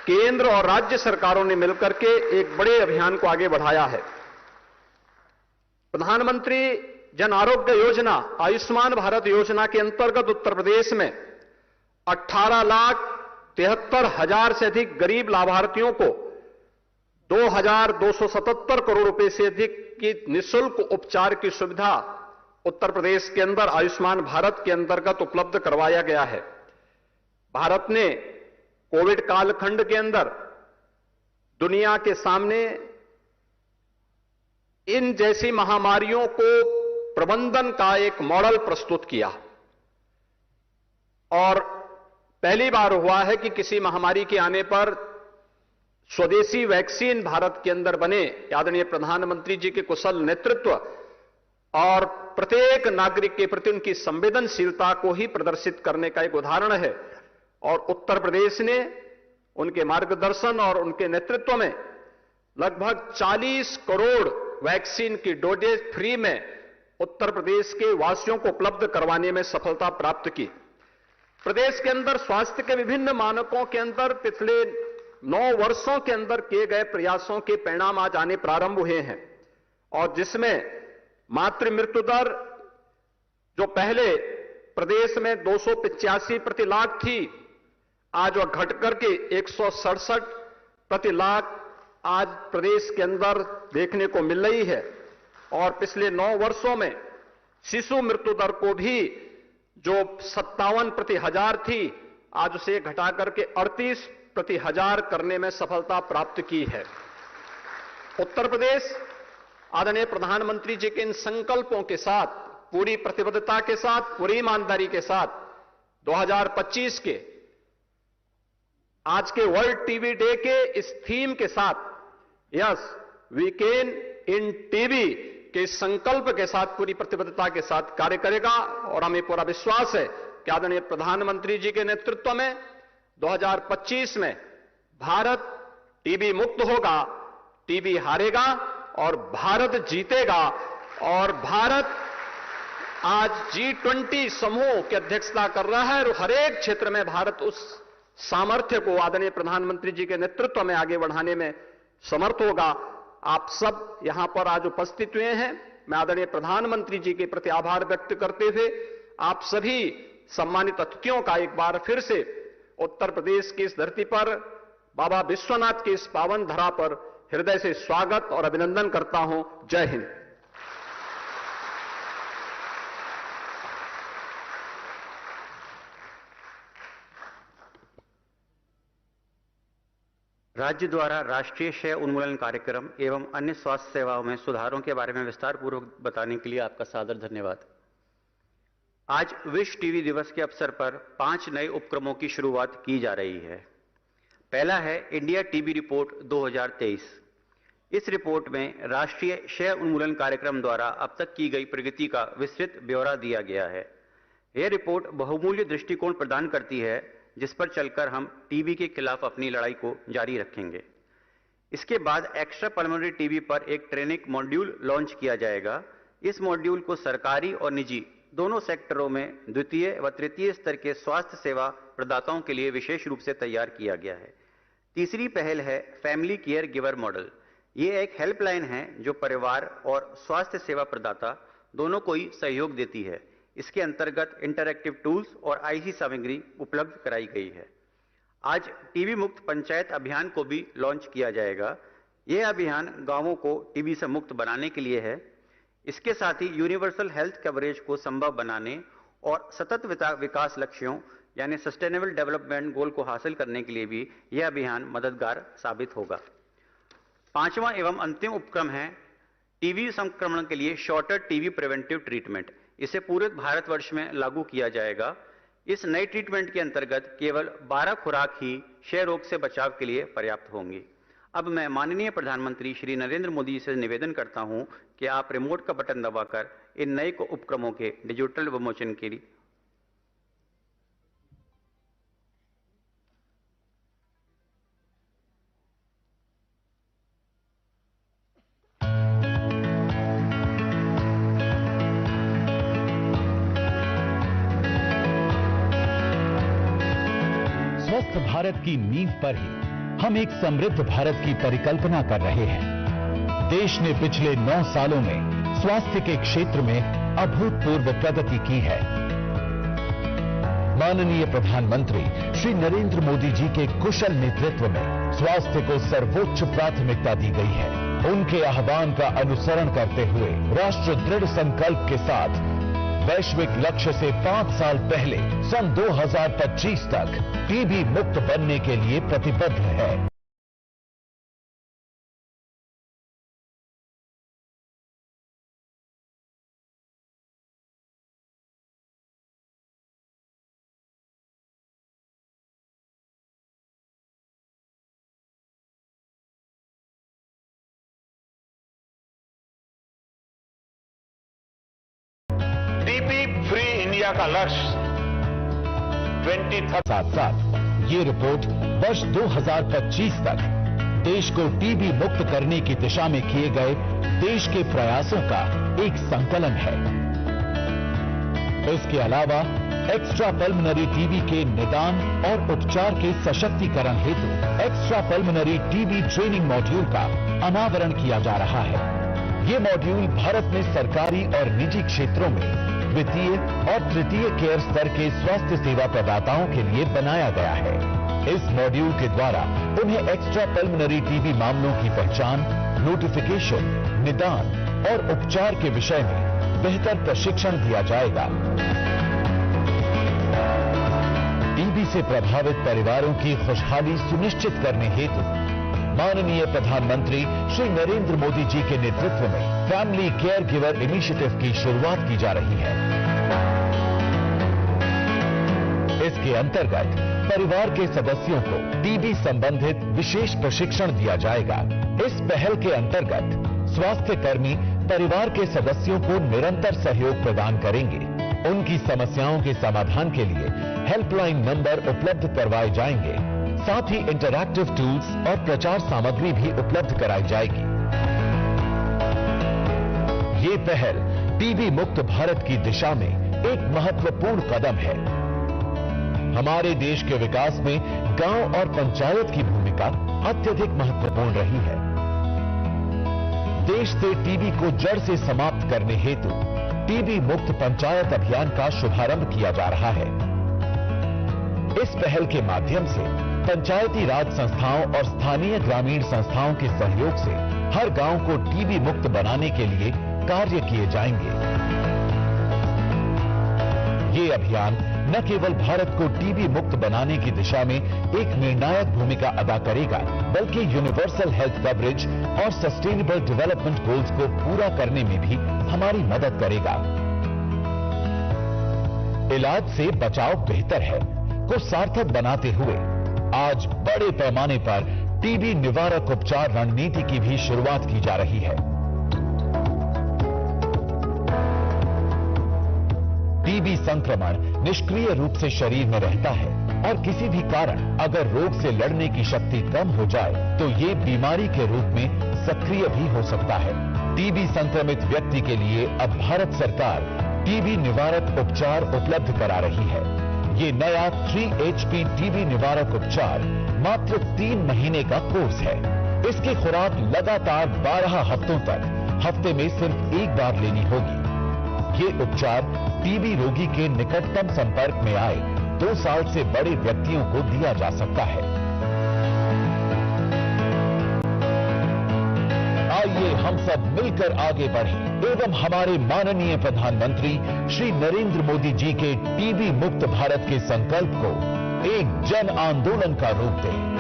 केंद्र और राज्य सरकारों ने मिलकर के एक बड़े अभियान को आगे बढ़ाया है। प्रधानमंत्री जन आरोग्य योजना आयुष्मान भारत योजना के अंतर्गत उत्तर प्रदेश में 18,73,000 से अधिक गरीब लाभार्थियों को 2,277 करोड़ रुपए से अधिक की निःशुल्क उपचार की सुविधा उत्तर प्रदेश के अंदर आयुष्मान भारत के अंतर्गत उपलब्ध करवाया गया है। भारत ने कोविड कालखंड के अंदर दुनिया के सामने इन जैसी महामारियों को प्रबंधन का एक मॉडल प्रस्तुत किया और पहली बार हुआ है कि किसी महामारी के आने पर स्वदेशी वैक्सीन भारत के अंदर बने। आदरणीय प्रधानमंत्री जी के कुशल नेतृत्व और प्रत्येक नागरिक के प्रति उनकी संवेदनशीलता को ही प्रदर्शित करने का एक उदाहरण है और उत्तर प्रदेश ने उनके मार्गदर्शन और उनके नेतृत्व में लगभग 40 करोड़ वैक्सीन की डोजेज फ्री में उत्तर प्रदेश के वासियों को उपलब्ध करवाने में सफलता प्राप्त की। प्रदेश के अंदर स्वास्थ्य के विभिन्न मानकों के अंदर पिछले 9 वर्षों के अंदर किए गए प्रयासों के परिणाम आज आने प्रारंभ हुए हैं और जिसमें मातृ मृत्यु दर जो पहले प्रदेश में 285 प्रति लाख थी, आज वह घट करके 167 प्रति लाख आज प्रदेश के अंदर देखने को मिल रही है और पिछले 9 वर्षों में शिशु मृत्यु दर को भी जो 57 प्रति हजार थी, आज उसे घटा करके 38 प्रति हजार करने में सफलता प्राप्त की है। उत्तर प्रदेश आदरणीय प्रधानमंत्री जी के इन संकल्पों के साथ, पूरी प्रतिबद्धता के साथ, पूरी ईमानदारी के साथ 2025 के आज के वर्ल्ड टीबी डे के इस थीम के साथ yes we can end TB के संकल्प के साथ पूरी प्रतिबद्धता के साथ कार्य करेगा और हमें पूरा विश्वास है कि आदरणीय प्रधानमंत्री जी के नेतृत्व में 2025 में भारत टीबी मुक्त होगा, टीबी हारेगा और भारत जीतेगा। और भारत आज G20 समूह की अध्यक्षता कर रहा है और हर एक क्षेत्र में भारत उस सामर्थ्य को आदरणीय प्रधानमंत्री जी के नेतृत्व में आगे बढ़ाने में समर्थ होगा। आप सब यहां पर आज उपस्थित हुए हैं। मैं आदरणीय प्रधानमंत्री जी के प्रति आभार व्यक्त करते हुए आप सभी सम्मानित अतिथियों का एक बार फिर से उत्तर प्रदेश की इस धरती पर बाबा विश्वनाथ की इस पावन धरा पर हृदय से स्वागत और अभिनंदन करता हूं। जय हिंद। राज्य द्वारा राष्ट्रीय क्षय उन्मूलन कार्यक्रम एवं अन्य स्वास्थ्य सेवाओं में सुधारों के बारे में विस्तार पूर्वक बताने के लिए आपका सादर धन्यवाद। आज विश्व टीबी दिवस के अवसर पर 5 नए उपक्रमों की शुरुआत की जा रही है। पहला है इंडिया टीबी रिपोर्ट 2023। इस रिपोर्ट में राष्ट्रीय क्षय उन्मूलन कार्यक्रम द्वारा अब तक की गई प्रगति का विस्तृत ब्यौरा दिया गया है। यह रिपोर्ट बहुमूल्य दृष्टिकोण प्रदान करती है जिस पर चलकर हम टीबी के खिलाफ अपनी लड़ाई को जारी रखेंगे। इसके बाद एक्स्ट्रा पल्मोनरी टीबी पर एक ट्रेनिंग मॉड्यूल लॉन्च किया जाएगा। इस मॉड्यूल को सरकारी और निजी दोनों सेक्टरों में द्वितीय व तृतीय स्तर के स्वास्थ्य सेवा प्रदाताओं के लिए विशेष रूप से तैयार किया गया है। तीसरी पहल है फैमिली केयर गिवर मॉडल। ये एक हेल्पलाइन है जो परिवार और स्वास्थ्य सेवा प्रदाता दोनों को ही सहयोग देती है। इसके अंतर्गत इंटरैक्टिव टूल्स और आईसी सामग्री उपलब्ध कराई गई है। आज टीबी मुक्त पंचायत अभियान को भी लॉन्च किया जाएगा। यह अभियान गांवों को टीबी से मुक्त बनाने के लिए है। इसके साथ ही यूनिवर्सल हेल्थ कवरेज को संभव बनाने और सतत विकास लक्ष्यों यानी सस्टेनेबल डेवलपमेंट गोल को हासिल करने के लिए भी यह अभियान मददगार साबित होगा। पांचवां एवं अंतिम उपक्रम है टीबी संक्रमण के लिए शॉर्टर टीबी प्रिवेंटिव ट्रीटमेंट। इसे पूरे भारतवर्ष में लागू किया जाएगा। इस नए ट्रीटमेंट के अंतर्गत केवल 12 खुराक ही क्षय रोग से बचाव के लिए पर्याप्त होंगी। अब मैं माननीय प्रधानमंत्री श्री नरेंद्र मोदी जी से निवेदन करता हूं कि आप रिमोट का बटन दबाकर इन नए उपक्रमों के डिजिटल विमोचन के लिए स्वस्थ भारत की नींव पर ही हम एक समृद्ध भारत की परिकल्पना कर रहे हैं। देश ने पिछले 9 सालों में स्वास्थ्य के क्षेत्र में अभूतपूर्व प्रगति की है। माननीय प्रधानमंत्री श्री नरेंद्र मोदी जी के कुशल नेतृत्व में स्वास्थ्य को सर्वोच्च प्राथमिकता दी गई है। उनके आह्वान का अनुसरण करते हुए राष्ट्र दृढ़ संकल्प के साथ वैश्विक लक्ष्य से 5 साल पहले सन 2025 तक टीबी मुक्त बनने के लिए प्रतिबद्ध है। फ्री इंडिया का लक्ष्य 2030 साथ साथ ये रिपोर्ट वर्ष 2025 तक देश को टीबी मुक्त करने की दिशा में किए गए देश के प्रयासों का एक संकलन है। इसके अलावा एक्स्ट्रा पल्मोनरी टीबी के निदान और उपचार के सशक्तिकरण हेतु extra pulmonary TB training module का अनावरण किया जा रहा है। ये मॉड्यूल भारत में सरकारी और निजी क्षेत्रों में द्वितीय और तृतीय केयर स्तर के स्वास्थ्य सेवा प्रदाताओं के लिए बनाया गया है। इस मॉड्यूल के द्वारा उन्हें एक्स्ट्रा पल्मोनरी टीबी मामलों की पहचान, नोटिफिकेशन, निदान और उपचार के विषय में बेहतर प्रशिक्षण दिया जाएगा। टीबी से प्रभावित परिवारों की खुशहाली सुनिश्चित करने हेतु माननीय प्रधानमंत्री श्री नरेंद्र मोदी जी के नेतृत्व में फैमिली केयर गिवर इनिशिएटिव की शुरुआत की जा रही है। इसके अंतर्गत परिवार के सदस्यों को टीबी संबंधित विशेष प्रशिक्षण दिया जाएगा। इस पहल के अंतर्गत स्वास्थ्य कर्मी परिवार के सदस्यों को निरंतर सहयोग प्रदान करेंगे। उनकी समस्याओं के समाधान के लिए हेल्पलाइन नंबर उपलब्ध करवाए जाएंगे। साथ ही इंटरैक्टिव टूल्स और प्रचार सामग्री भी उपलब्ध कराई जाएगी। ये पहल टीबी मुक्त भारत की दिशा में एक महत्वपूर्ण कदम है। हमारे देश के विकास में गांव और पंचायत की भूमिका अत्यधिक महत्वपूर्ण रही है। देश से टीबी को जड़ से समाप्त करने हेतु टीबी मुक्त पंचायत अभियान का शुभारंभ किया जा रहा है। इस पहल के माध्यम से पंचायती राज संस्थाओं और स्थानीय ग्रामीण संस्थाओं के सहयोग से हर गांव को टीबी मुक्त बनाने के लिए कार्य किए जाएंगे। ये अभियान न केवल भारत को टीबी मुक्त बनाने की दिशा में एक निर्णायक भूमिका अदा करेगा, बल्कि यूनिवर्सल हेल्थ कवरेज और सस्टेनेबल डेवलपमेंट गोल्स को पूरा करने में भी हमारी मदद करेगा। इलाज से बचाव बेहतर है को सार्थक बनाते हुए आज बड़े पैमाने पर टीबी निवारक उपचार रणनीति की भी शुरुआत की जा रही है। टीबी संक्रमण निष्क्रिय रूप से शरीर में रहता है और किसी भी कारण अगर रोग से लड़ने की शक्ति कम हो जाए तो ये बीमारी के रूप में सक्रिय भी हो सकता है। टीबी संक्रमित व्यक्ति के लिए अब भारत सरकार टीबी निवारक उपचार उपलब्ध करा रही है। ये नया 3HP टीबी निवारक उपचार मात्र 3 महीने का कोर्स है। इसकी खुराक लगातार 12 हफ्तों तक हफ्ते में सिर्फ 1 बार लेनी होगी। ये उपचार टीबी रोगी के निकटतम संपर्क में आए 2 साल से बड़े व्यक्तियों को दिया जा सकता है। आइए हम सब मिलकर आगे बढ़ें एवं हमारे माननीय प्रधानमंत्री श्री नरेंद्र मोदी जी के टीबी मुक्त भारत के संकल्प को एक जन आंदोलन का रूप दें।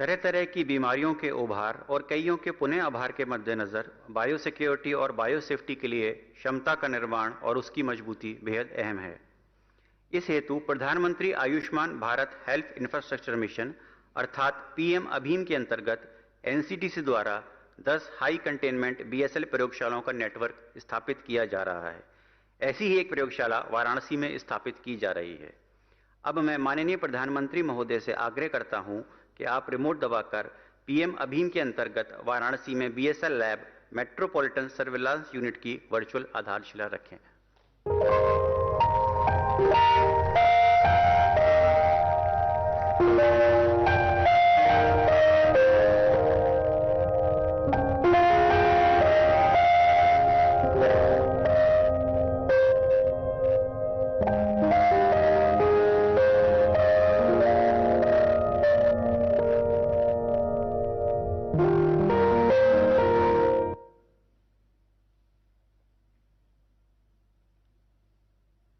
तरह तरह की बीमारियों के उभार और कईयों के पुनः आभार के मद्देनजर बायोसिक्योरिटी और बायोसेफ्टी के लिए क्षमता का निर्माण और उसकी मजबूती बेहद अहम है। इस हेतु प्रधानमंत्री Ayushman Bharat health infrastructure mission अर्थात पीएम अभीम के अंतर्गत एनसीटीसी द्वारा 10 हाई कंटेनमेंट बीएसएल प्रयोगशालाओं का नेटवर्क स्थापित किया जा रहा है। ऐसी ही एक प्रयोगशाला वाराणसी में स्थापित की जा रही है। अब मैं माननीय प्रधानमंत्री महोदय से आग्रह करता हूं कि आप रिमोट दबाकर पीएम अभीम के अंतर्गत वाराणसी में BSL lab metropolitan surveillance unit की वर्चुअल आधारशिला रखें।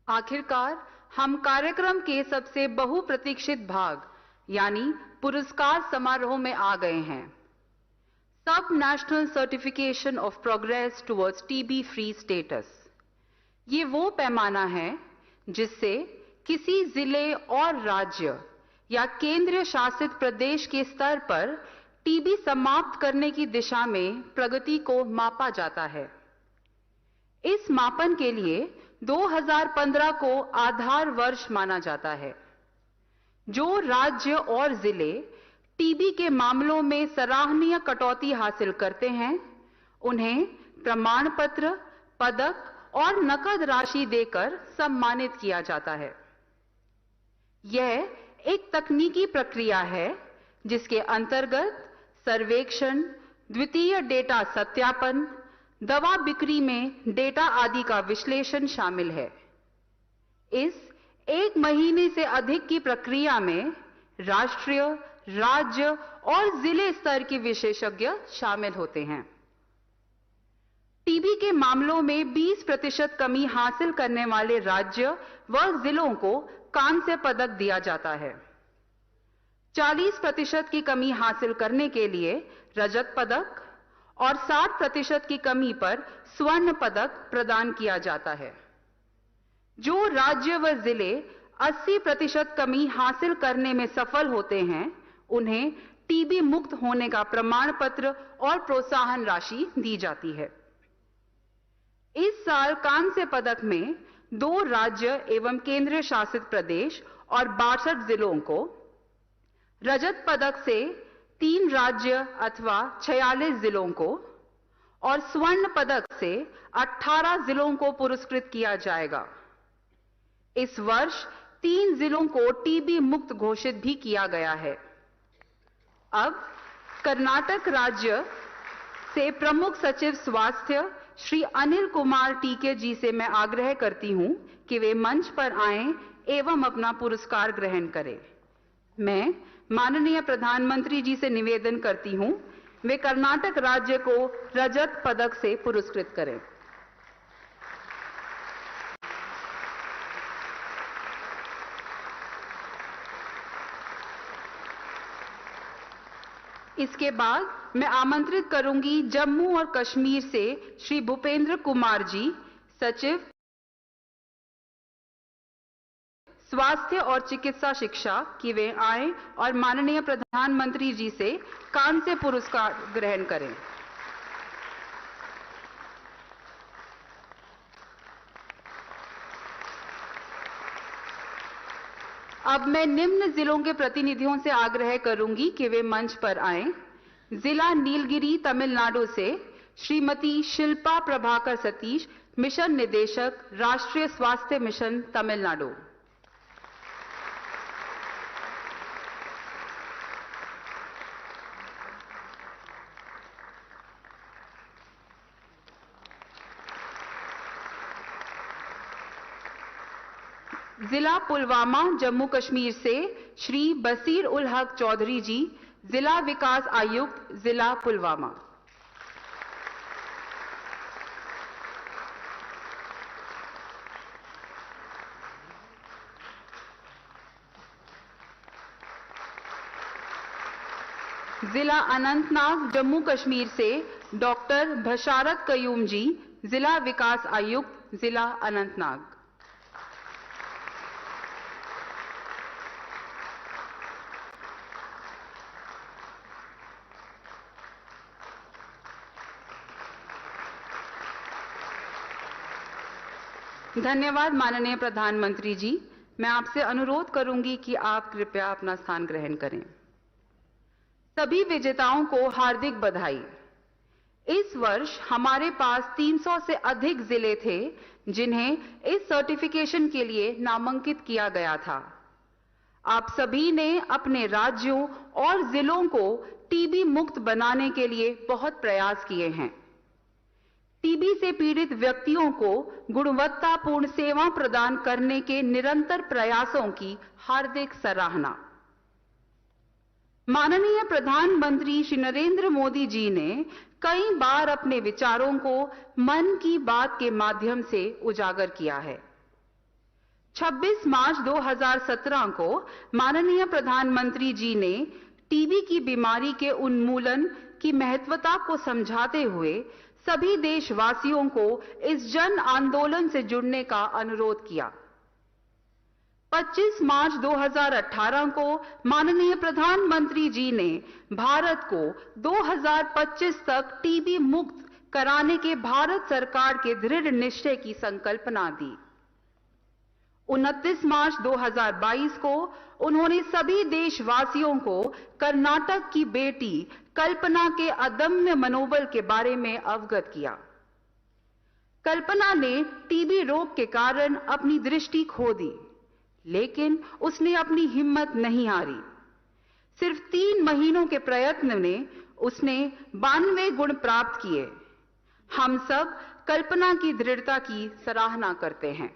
आखिरकार हम कार्यक्रम के सबसे बहुप्रतीक्षित भाग यानी पुरस्कार समारोह में आ गए हैं। सब national certification of progress towards TB free status. ये वो पैमाना है जिससे किसी जिले और राज्य या केंद्र शासित प्रदेश के स्तर पर टीबी समाप्त करने की दिशा में प्रगति को मापा जाता है। इस मापन के लिए 2015 को आधार वर्ष माना जाता है। जो राज्य और जिले टीबी के मामलों में सराहनीय कटौती हासिल करते हैं, उन्हें प्रमाण पत्र, पदक और नकद राशि देकर सम्मानित किया जाता है। यह एक तकनीकी प्रक्रिया है जिसके अंतर्गत सर्वेक्षण, द्वितीय डेटा सत्यापन, दवा बिक्री में डेटा आदि का विश्लेषण शामिल है। इस 1 महीने से अधिक की प्रक्रिया में राष्ट्रीय, राज्य और जिले स्तर के विशेषज्ञ शामिल होते हैं। टीबी के मामलों में 20% कमी हासिल करने वाले राज्य व जिलों को कांस्य पदक दिया जाता है। 40% की कमी हासिल करने के लिए रजत पदक और 60% की कमी पर स्वर्ण पदक प्रदान किया जाता है। जो राज्य व जिले 80% कमी हासिल करने में सफल होते हैं, उन्हें टीबी मुक्त होने का प्रमाण पत्र और प्रोत्साहन राशि दी जाती है। इस साल कांस्य पदक में 2 राज्य एवं केंद्र शासित प्रदेश और 62 जिलों को, रजत पदक से 3 राज्य अथवा 46 जिलों को और स्वर्ण पदक से 18 जिलों को पुरस्कृत किया जाएगा। इस वर्ष 3 जिलों को टीबी मुक्त घोषित भी किया गया है। अब कर्नाटक राज्य से प्रमुख सचिव स्वास्थ्य श्री अनिल कुमार टीके जी से मैं आग्रह करती हूं कि वे मंच पर आएं एवं अपना पुरस्कार ग्रहण करें। मैं माननीय प्रधानमंत्री जी से निवेदन करती हूं वे कर्नाटक राज्य को रजत पदक से पुरस्कृत करें। इसके बाद मैं आमंत्रित करूंगी जम्मू और कश्मीर से श्री भूपेंद्र कुमार जी, सचिव स्वास्थ्य और चिकित्सा शिक्षा, कि वे आए और माननीय प्रधानमंत्री जी से कांस्य पुरस्कार ग्रहण करें। अब मैं निम्न जिलों के प्रतिनिधियों से आग्रह करूंगी कि वे मंच पर आएं। जिला नीलगिरी तमिलनाडु से श्रीमती शिल्पा प्रभाकर सतीश, मिशन निदेशक, राष्ट्रीय स्वास्थ्य मिशन, तमिलनाडु। जिला पुलवामा जम्मू कश्मीर से श्री बसीर उल हक चौधरी जी, जिला विकास आयुक्त, जिला पुलवामा। जिला अनंतनाग जम्मू कश्मीर से डॉक्टर बशारत कयूम जी, जिला विकास आयुक्त, जिला अनंतनाग। धन्यवाद माननीय प्रधानमंत्री जी। मैं आपसे अनुरोध करूंगी कि आप कृपया अपना स्थान ग्रहण करें। सभी विजेताओं को हार्दिक बधाई। इस वर्ष हमारे पास 300 से अधिक जिले थे जिन्हें इस सर्टिफिकेशन के लिए नामांकित किया गया था। आप सभी ने अपने राज्यों और जिलों को टीबी मुक्त बनाने के लिए बहुत प्रयास किए हैं। टीबी से पीड़ित व्यक्तियों को गुणवत्तापूर्ण सेवा प्रदान करने के निरंतर प्रयासों की हार्दिक सराहना। माननीय प्रधानमंत्री श्री नरेंद्र मोदी जी ने कई बार अपने विचारों को मन की बात के माध्यम से उजागर किया है। 26 मार्च 2017 को माननीय प्रधानमंत्री जी ने टीबी की बीमारी के उन्मूलन की महत्वता को समझाते हुए सभी देशवासियों को इस जन आंदोलन से जुड़ने का अनुरोध किया। 25 मार्च 2018 को माननीय प्रधानमंत्री जी ने भारत को 2025 तक टीबी मुक्त कराने के भारत सरकार के दृढ़ निश्चय की संकल्पना दी। 29 मार्च 2022 को उन्होंने सभी देशवासियों को कर्नाटक की बेटी कल्पना के अदम्य मनोबल के बारे में अवगत किया। कल्पना ने टीबी रोग के कारण अपनी दृष्टि खो दी, लेकिन उसने अपनी हिम्मत नहीं हारी। सिर्फ 3 महीनों के प्रयत्न में उसने 92 गुण प्राप्त किए। हम सब कल्पना की दृढ़ता की सराहना करते हैं।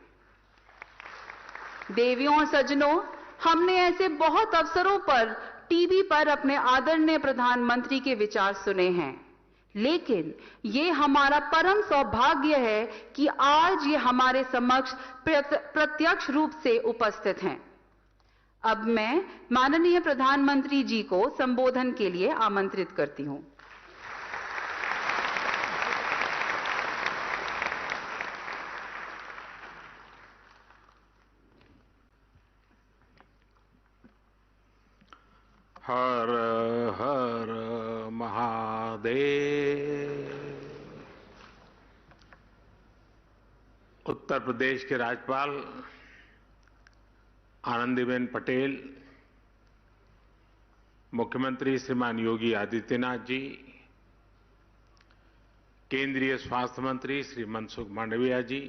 देवियों और सज्जनों, हमने ऐसे बहुत अवसरों पर टीबी पर अपने आदरणीय प्रधानमंत्री के विचार सुने हैं, लेकिन ये हमारा परम सौभाग्य है कि आज ये हमारे समक्ष प्रत्यक्ष रूप से उपस्थित हैं। अब मैं माननीय प्रधानमंत्री जी को संबोधन के लिए आमंत्रित करती हूं। हर हर महादेव। उत्तर प्रदेश के राज्यपाल आनंदीबेन पटेल, मुख्यमंत्री श्रीमान योगी आदित्यनाथ जी, केंद्रीय स्वास्थ्य मंत्री श्री मनसुख मांडविया जी,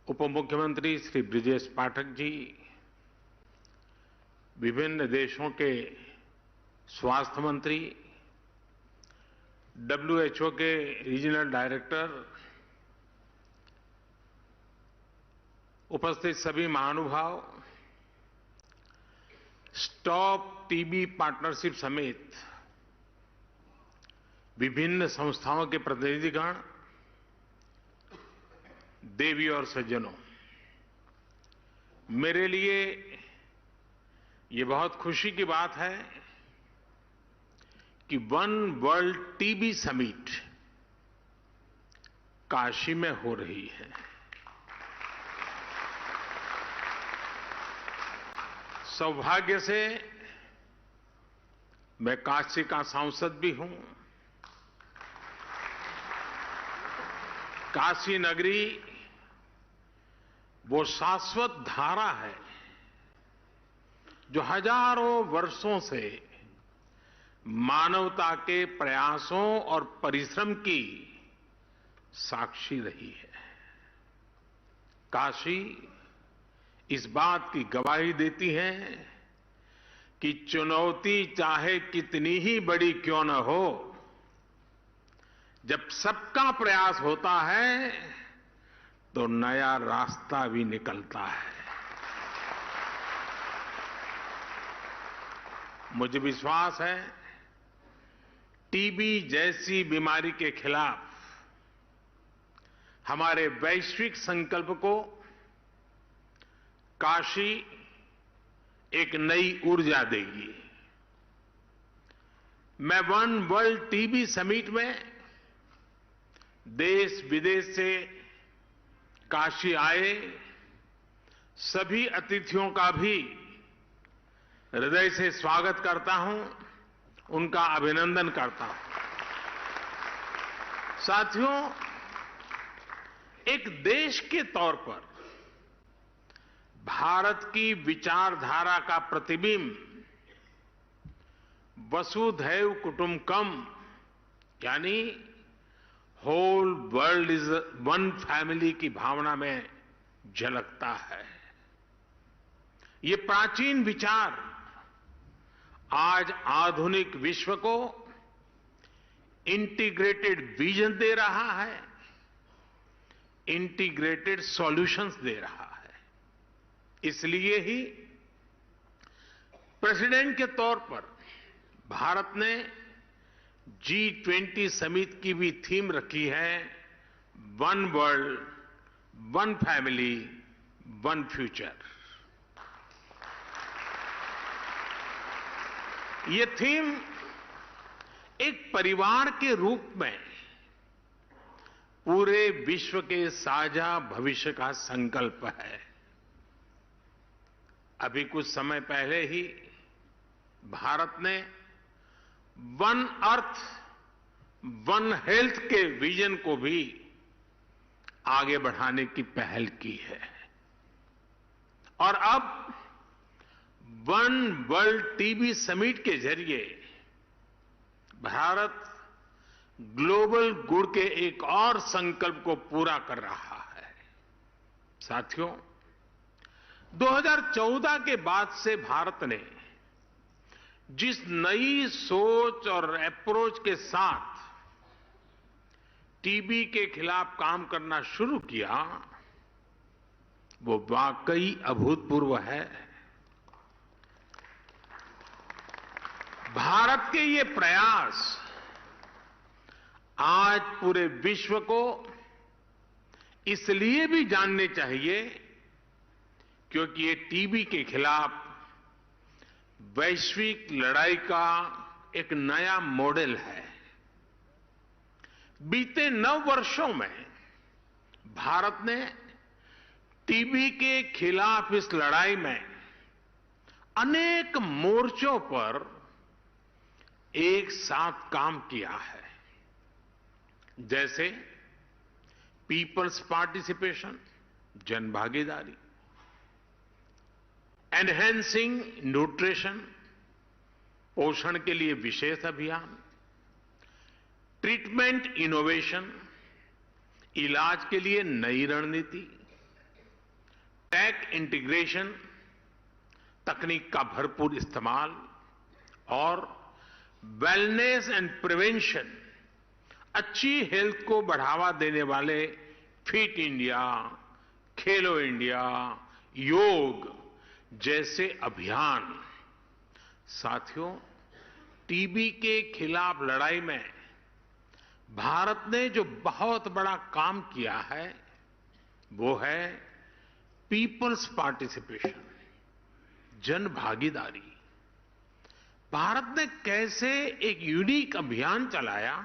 उप मुख्यमंत्री श्री ब्रिजेश पाठक जी, विभिन्न देशों के स्वास्थ्य मंत्री, WHO के रीजनल डायरेक्टर, उपस्थित सभी महानुभाव, स्टॉप टीबी पार्टनरशिप समेत विभिन्न संस्थाओं के प्रतिनिधिगण, देवी और सज्जनों, मेरे लिए ये बहुत खुशी की बात है कि one world TB summit Kashi में हो रही है। सौभाग्य से मैं काशी का सांसद भी हूं। काशी नगरी वो शाश्वत धारा है जो हजारों वर्षों से मानवता के प्रयासों और परिश्रम की साक्षी रही है। काशी इस बात की गवाही देती है कि चुनौती चाहे कितनी ही बड़ी क्यों न हो, जब सबका प्रयास होता है तो नया रास्ता भी निकलता है। मुझे विश्वास है टीबी जैसी बीमारी के खिलाफ हमारे वैश्विक संकल्प को काशी एक नई ऊर्जा देगी। मैं वन वर्ल्ड टीबी समिट में देश विदेश से काशी आए सभी अतिथियों का भी हृदय से स्वागत करता हूं, उनका अभिनंदन करता हूं। साथियों, एक देश के तौर पर भारत की विचारधारा का प्रतिबिंब वसुधैव कुटुंबकम यानी whole world is one family की भावना में झलकता है। ये प्राचीन विचार आज आधुनिक विश्व को इंटीग्रेटेड विजन दे रहा है, इंटीग्रेटेड सॉल्यूशंस दे रहा है। इसलिए ही प्रेसिडेंट के तौर पर भारत ने G20 समिट की भी थीम रखी है, one world, one family, one future. ये थीम एक परिवार के रूप में पूरे विश्व के साझा भविष्य का संकल्प है। अभी कुछ समय पहले ही भारत ने वन अर्थ, वन हेल्थ के विजन को भी आगे बढ़ाने की पहल की है और अब वन वर्ल्ड टीबी समिट के जरिए भारत ग्लोबल गुड के एक और संकल्प को पूरा कर रहा है। साथियों, 2014 के बाद से भारत ने जिस नई सोच और अप्रोच के साथ टीबी के खिलाफ काम करना शुरू किया, वो वाकई अभूतपूर्व है। भारत के ये प्रयास आज पूरे विश्व को इसलिए भी जानने चाहिए क्योंकि ये टीबी के खिलाफ वैश्विक लड़ाई का एक नया मॉडल है। बीते 9 वर्षों में भारत ने टीबी के खिलाफ इस लड़ाई में अनेक मोर्चों पर एक साथ काम किया है, जैसे पीपल्स पार्टिसिपेशन, जन भागीदारी, एनहेंसिंग न्यूट्रिशन, पोषण के लिए विशेष अभियान, ट्रीटमेंट इनोवेशन, इलाज के लिए नई रणनीति, टेक इंटीग्रेशन, तकनीक का भरपूर इस्तेमाल और वेलनेस एंड प्रिवेंशन अच्छी हेल्थ को बढ़ावा देने वाले फिट इंडिया, खेलो इंडिया, योग जैसे अभियान। साथियों, टीबी के खिलाफ लड़ाई में भारत ने जो बहुत बड़ा काम किया है वो है पीपल्स पार्टिसिपेशन, जन भागीदारी। भारत ने कैसे एक यूनिक अभियान चलाया,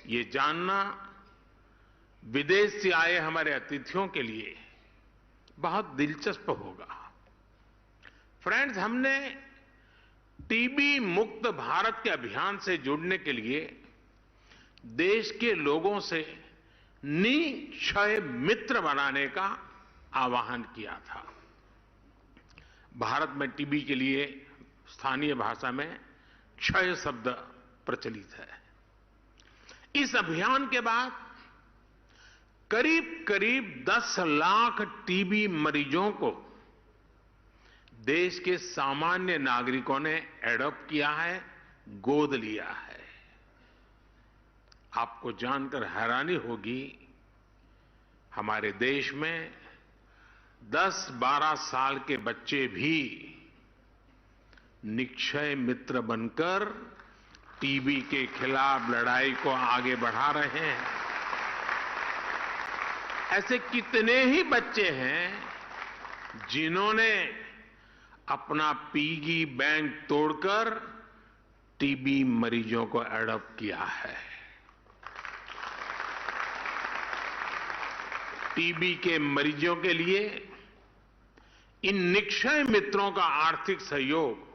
ये जानना विदेश से आए हमारे अतिथियों के लिए बहुत दिलचस्प होगा। फ्रेंड्स, हमने टीबी मुक्त भारत के अभियान से जुड़ने के लिए देश के लोगों से निक्षय मित्र बनाने का आह्वान किया था। भारत में टीबी के लिए स्थानीय भाषा में क्षय शब्द प्रचलित है। इस अभियान के बाद करीब करीब 10 लाख टीबी मरीजों को देश के सामान्य नागरिकों ने एडॉप्ट किया है, गोद लिया है। आपको जानकर हैरानी होगी, हमारे देश में 10-12 साल के बच्चे भी निक्षय मित्र बनकर टीबी के खिलाफ लड़ाई को आगे बढ़ा रहे हैं। ऐसे कितने ही बच्चे हैं जिन्होंने अपना पिगी बैंक तोड़कर टीबी मरीजों को एडॉप्ट किया है। टीबी के मरीजों के लिए इन निक्षय मित्रों का आर्थिक सहयोग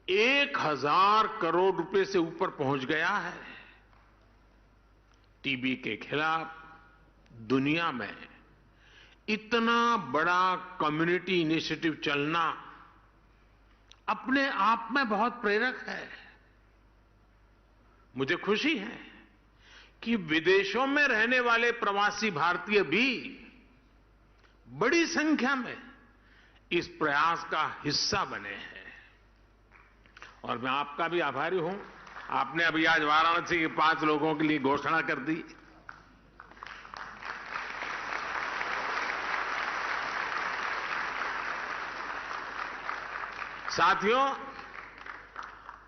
1000 करोड़ रुपए से ऊपर पहुंच गया है। टीबी के खिलाफ दुनिया में इतना बड़ा कम्युनिटी इनिशिएटिव चलना अपने आप में बहुत प्रेरक है। मुझे खुशी है कि विदेशों में रहने वाले प्रवासी भारतीय भी बड़ी संख्या में इस प्रयास का हिस्सा बने हैं। और मैं आपका भी आभारी हूं। आपने अभी आज वाराणसी के 5 लोगों के लिए घोषणा कर दी। साथियों,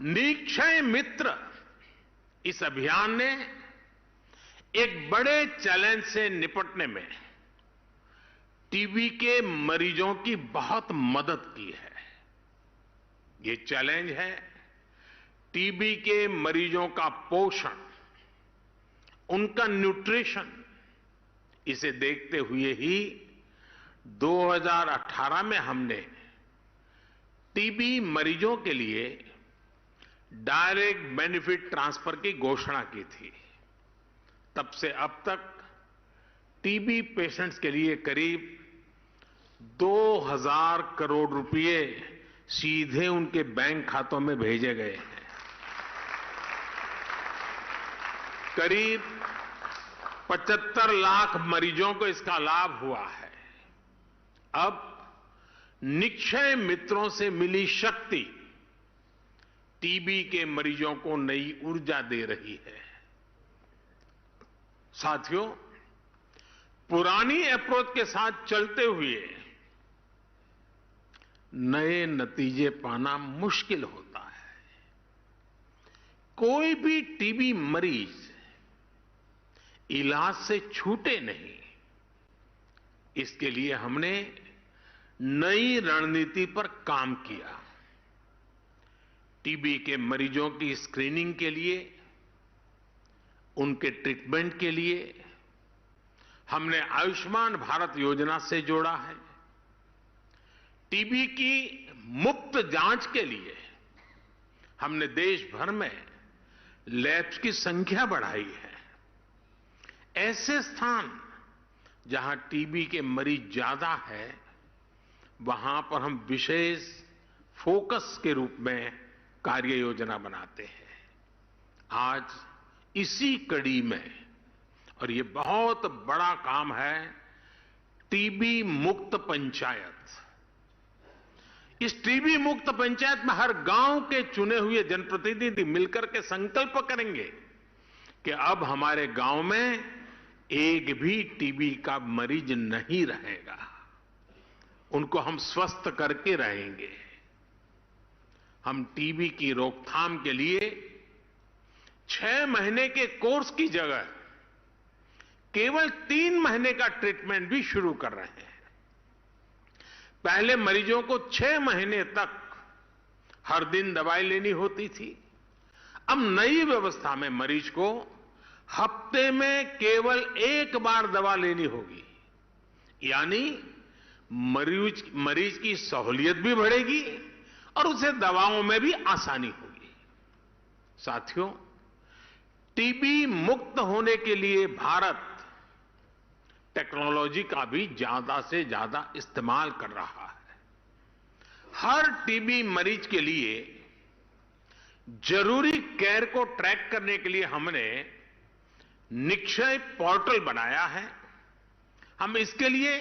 निक्षय मित्र इस अभियान ने एक बड़े चैलेंज से निपटने में टीबी के मरीजों की बहुत मदद की है। ये चैलेंज है टीबी के मरीजों का पोषण, उनका न्यूट्रिशन। इसे देखते हुए ही 2018 में हमने टीबी मरीजों के लिए डायरेक्ट बेनिफिट ट्रांसफर की घोषणा की थी। तब से अब तक टीबी पेशेंट्स के लिए करीब 2000 करोड़ रुपए सीधे उनके बैंक खातों में भेजे गए हैं। करीब 75 लाख मरीजों को इसका लाभ हुआ है। अब निक्षय मित्रों से मिली शक्ति टीबी के मरीजों को नई ऊर्जा दे रही है। साथियों, पुरानी अप्रोच के साथ चलते हुए नए नतीजे पाना मुश्किल होता है। कोई भी टीबी मरीज इलाज से छूटे नहीं, इसके लिए हमने नई रणनीति पर काम किया। टीबी के मरीजों की स्क्रीनिंग के लिए, उनके ट्रीटमेंट के लिए हमने आयुष्मान भारत योजना से जोड़ा है। टीबी की मुफ्त जांच के लिए हमने देश भर में लैब्स की संख्या बढ़ाई है। ऐसे स्थान जहां टीबी के मरीज ज्यादा है, वहां पर हम विशेष फोकस के रूप में कार्य योजना बनाते हैं। आज इसी कड़ी में, और ये बहुत बड़ा काम है, टीबी मुक्त पंचायत। इस टीबी मुक्त पंचायत में हर गांव के चुने हुए जनप्रतिनिधि मिलकर के संकल्प करेंगे कि अब हमारे गांव में एक भी टीबी का मरीज नहीं रहेगा, उनको हम स्वस्थ करके रहेंगे। हम टीबी की रोकथाम के लिए 6 महीने के कोर्स की जगह केवल 3 महीने का ट्रीटमेंट भी शुरू कर रहे हैं। पहले मरीजों को 6 महीने तक हर दिन दवाई लेनी होती थी। अब नई व्यवस्था में मरीज को हफ्ते में केवल 1 बार दवा लेनी होगी, यानी मरीज की सहूलियत भी बढ़ेगी और उसे दवाओं में भी आसानी होगी। साथियों, टीबी मुक्त होने के लिए भारत टेक्नोलॉजी का भी ज्यादा से ज्यादा इस्तेमाल कर रहा है। हर टीबी मरीज के लिए जरूरी केयर को ट्रैक करने के लिए हमने निक्षय पोर्टल बनाया है। हम इसके लिए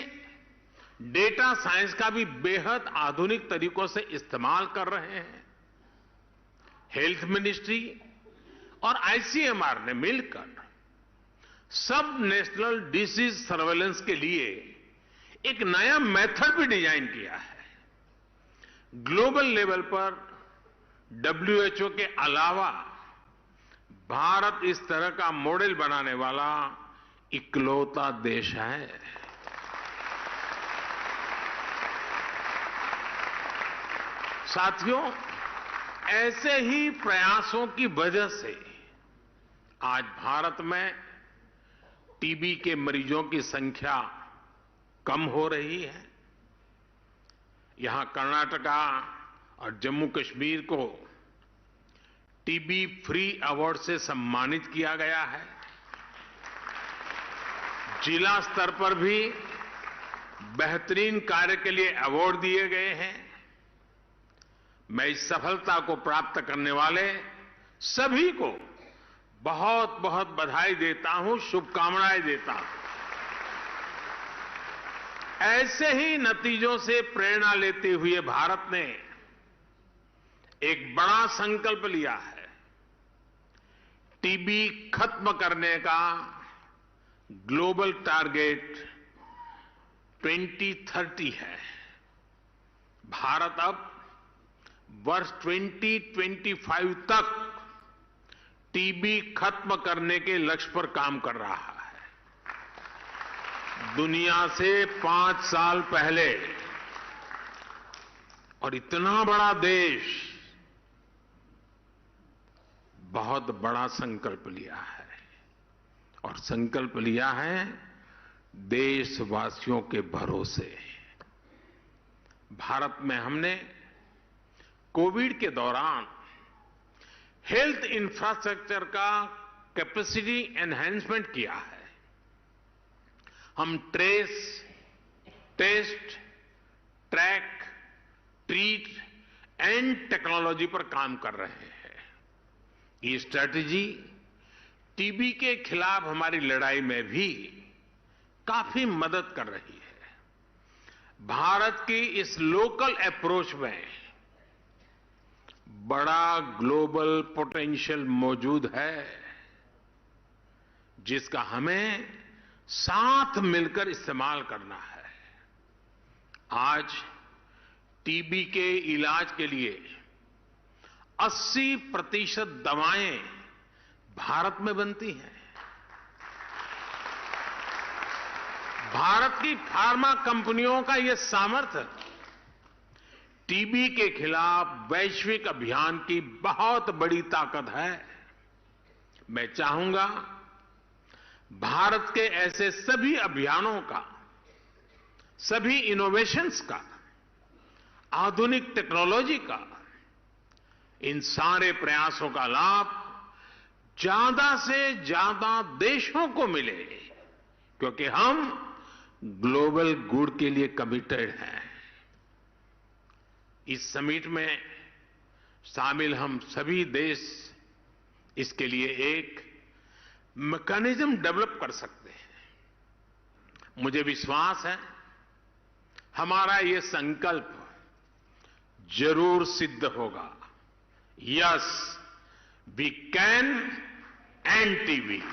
डेटा साइंस का भी बेहद आधुनिक तरीकों से इस्तेमाल कर रहे हैं। हेल्थ मिनिस्ट्री और आईसीएमआर ने मिलकर सब नेशनल डिसीज सर्वेलेंस के लिए एक नया मेथड भी डिजाइन किया है। ग्लोबल लेवल पर WHO के अलावा भारत इस तरह का मॉडल बनाने वाला इकलौता देश है। साथियों, ऐसे ही प्रयासों की वजह से आज भारत में टीबी के मरीजों की संख्या कम हो रही है। यहां कर्नाटका और जम्मू कश्मीर को टीबी फ्री अवार्ड से सम्मानित किया गया है। जिला स्तर पर भी बेहतरीन कार्य के लिए अवार्ड दिए गए हैं। मैं इस सफलता को प्राप्त करने वाले सभी को बहुत बहुत बधाई देता हूं, शुभकामनाएं देता हूं। ऐसे ही नतीजों से प्रेरणा लेते हुए भारत ने एक बड़ा संकल्प लिया है। टीबी खत्म करने का ग्लोबल टारगेट 2030 है। भारत अब वर्ष 2025 तक टीबी खत्म करने के लक्ष्य पर काम कर रहा है। दुनिया से 5 साल पहले, और इतना बड़ा देश बहुत बड़ा संकल्प लिया है, और संकल्प लिया है देशवासियों के भरोसे। भारत में हमने कोविड के दौरान हेल्थ इंफ्रास्ट्रक्चर का कैपेसिटी एनहांसमेंट किया है। हम trace, test, track, treat and technology पर काम कर रहे हैं। ये स्ट्रैटेजी टीबी के खिलाफ हमारी लड़ाई में भी काफी मदद कर रही है। भारत की इस लोकल अप्रोच में बड़ा ग्लोबल पोटेंशियल मौजूद है, जिसका हमें साथ मिलकर इस्तेमाल करना है। आज टीबी के इलाज के लिए 80% दवाएं भारत में बनती हैं। भारत की फार्मा कंपनियों का यह सामर्थ्य टीबी के खिलाफ वैश्विक अभियान की बहुत बड़ी ताकत है। मैं चाहूंगा भारत के ऐसे सभी अभियानों का, सभी इनोवेशंस का, आधुनिक टेक्नोलॉजी का, इन सारे प्रयासों का लाभ ज्यादा से ज्यादा देशों को मिले, क्योंकि हम ग्लोबल गुड के लिए कमिटेड हैं। इस समिट में शामिल हम सभी देश इसके लिए एक मैकेनिज्म डेवलप कर सकते हैं। मुझे विश्वास है हमारा ये संकल्प जरूर सिद्ध होगा। Yes, we can end TB.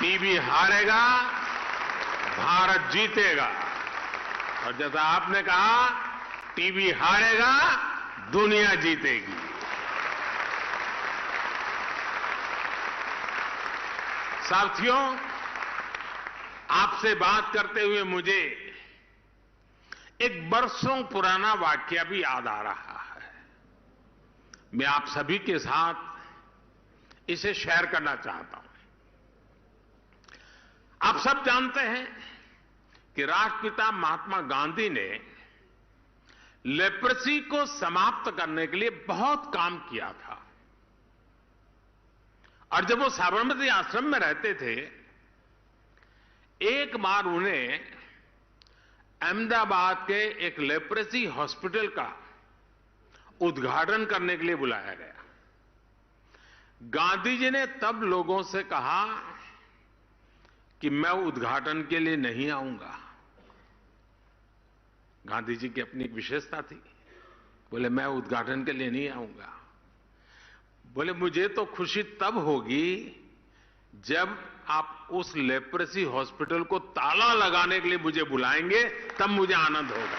TB हारेगा, भारत जीतेगा। और जैसा आपने कहा, टीबी हारेगा, दुनिया जीतेगी। साथियों, आपसे बात करते हुए मुझे एक बरसों पुराना वाकया भी याद आ रहा है। मैं आप सभी के साथ इसे शेयर करना चाहता हूं। आप सब जानते हैं कि राष्ट्रपिता महात्मा गांधी ने लेप्रेसी को समाप्त करने के लिए बहुत काम किया था। और जब वो साबरमती आश्रम में रहते थे, एक बार उन्हें अहमदाबाद के एक लेप्रेसी हॉस्पिटल का उद्घाटन करने के लिए बुलाया गया। गांधी जी ने तब लोगों से कहा कि मैं उद्घाटन के लिए नहीं आऊंगा। गांधी जी की अपनी एक विशेषता थी। बोले मैं उद्घाटन के लिए नहीं आऊंगा। बोले मुझे तो खुशी तब होगी जब आप उस लेप्रेसी हॉस्पिटल को ताला लगाने के लिए मुझे बुलाएंगे, तब मुझे आनंद होगा।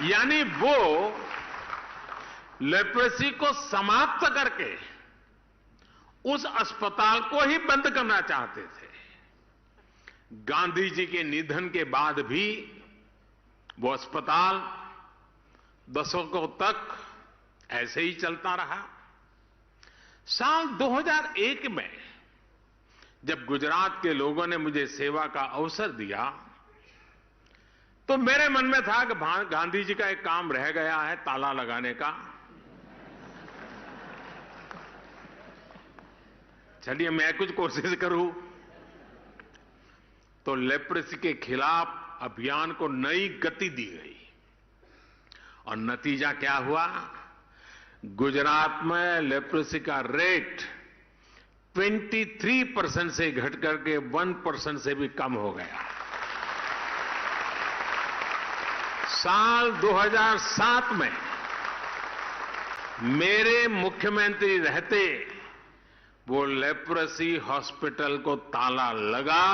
यानी वो लेप्रेसी को समाप्त करके उस अस्पताल को ही बंद करना चाहते थे। गांधी जी के निधन के बाद भी वो अस्पताल दशकों तक ऐसे ही चलता रहा। साल 2001 में जब गुजरात के लोगों ने मुझे सेवा का अवसर दिया, तो मेरे मन में था कि गांधी जी का एक काम रह गया है, ताला लगाने का। चलिए मैं कुछ कोशिश करूं। तो लेप्रेसी के खिलाफ अभियान को नई गति दी गई और नतीजा क्या हुआ? गुजरात में लेप्रेसी का रेट 23% से घट करके 1% से भी कम हो गया। साल 2007 में मेरे मुख्यमंत्री रहते वो लेप्रेसी हॉस्पिटल को ताला लगा,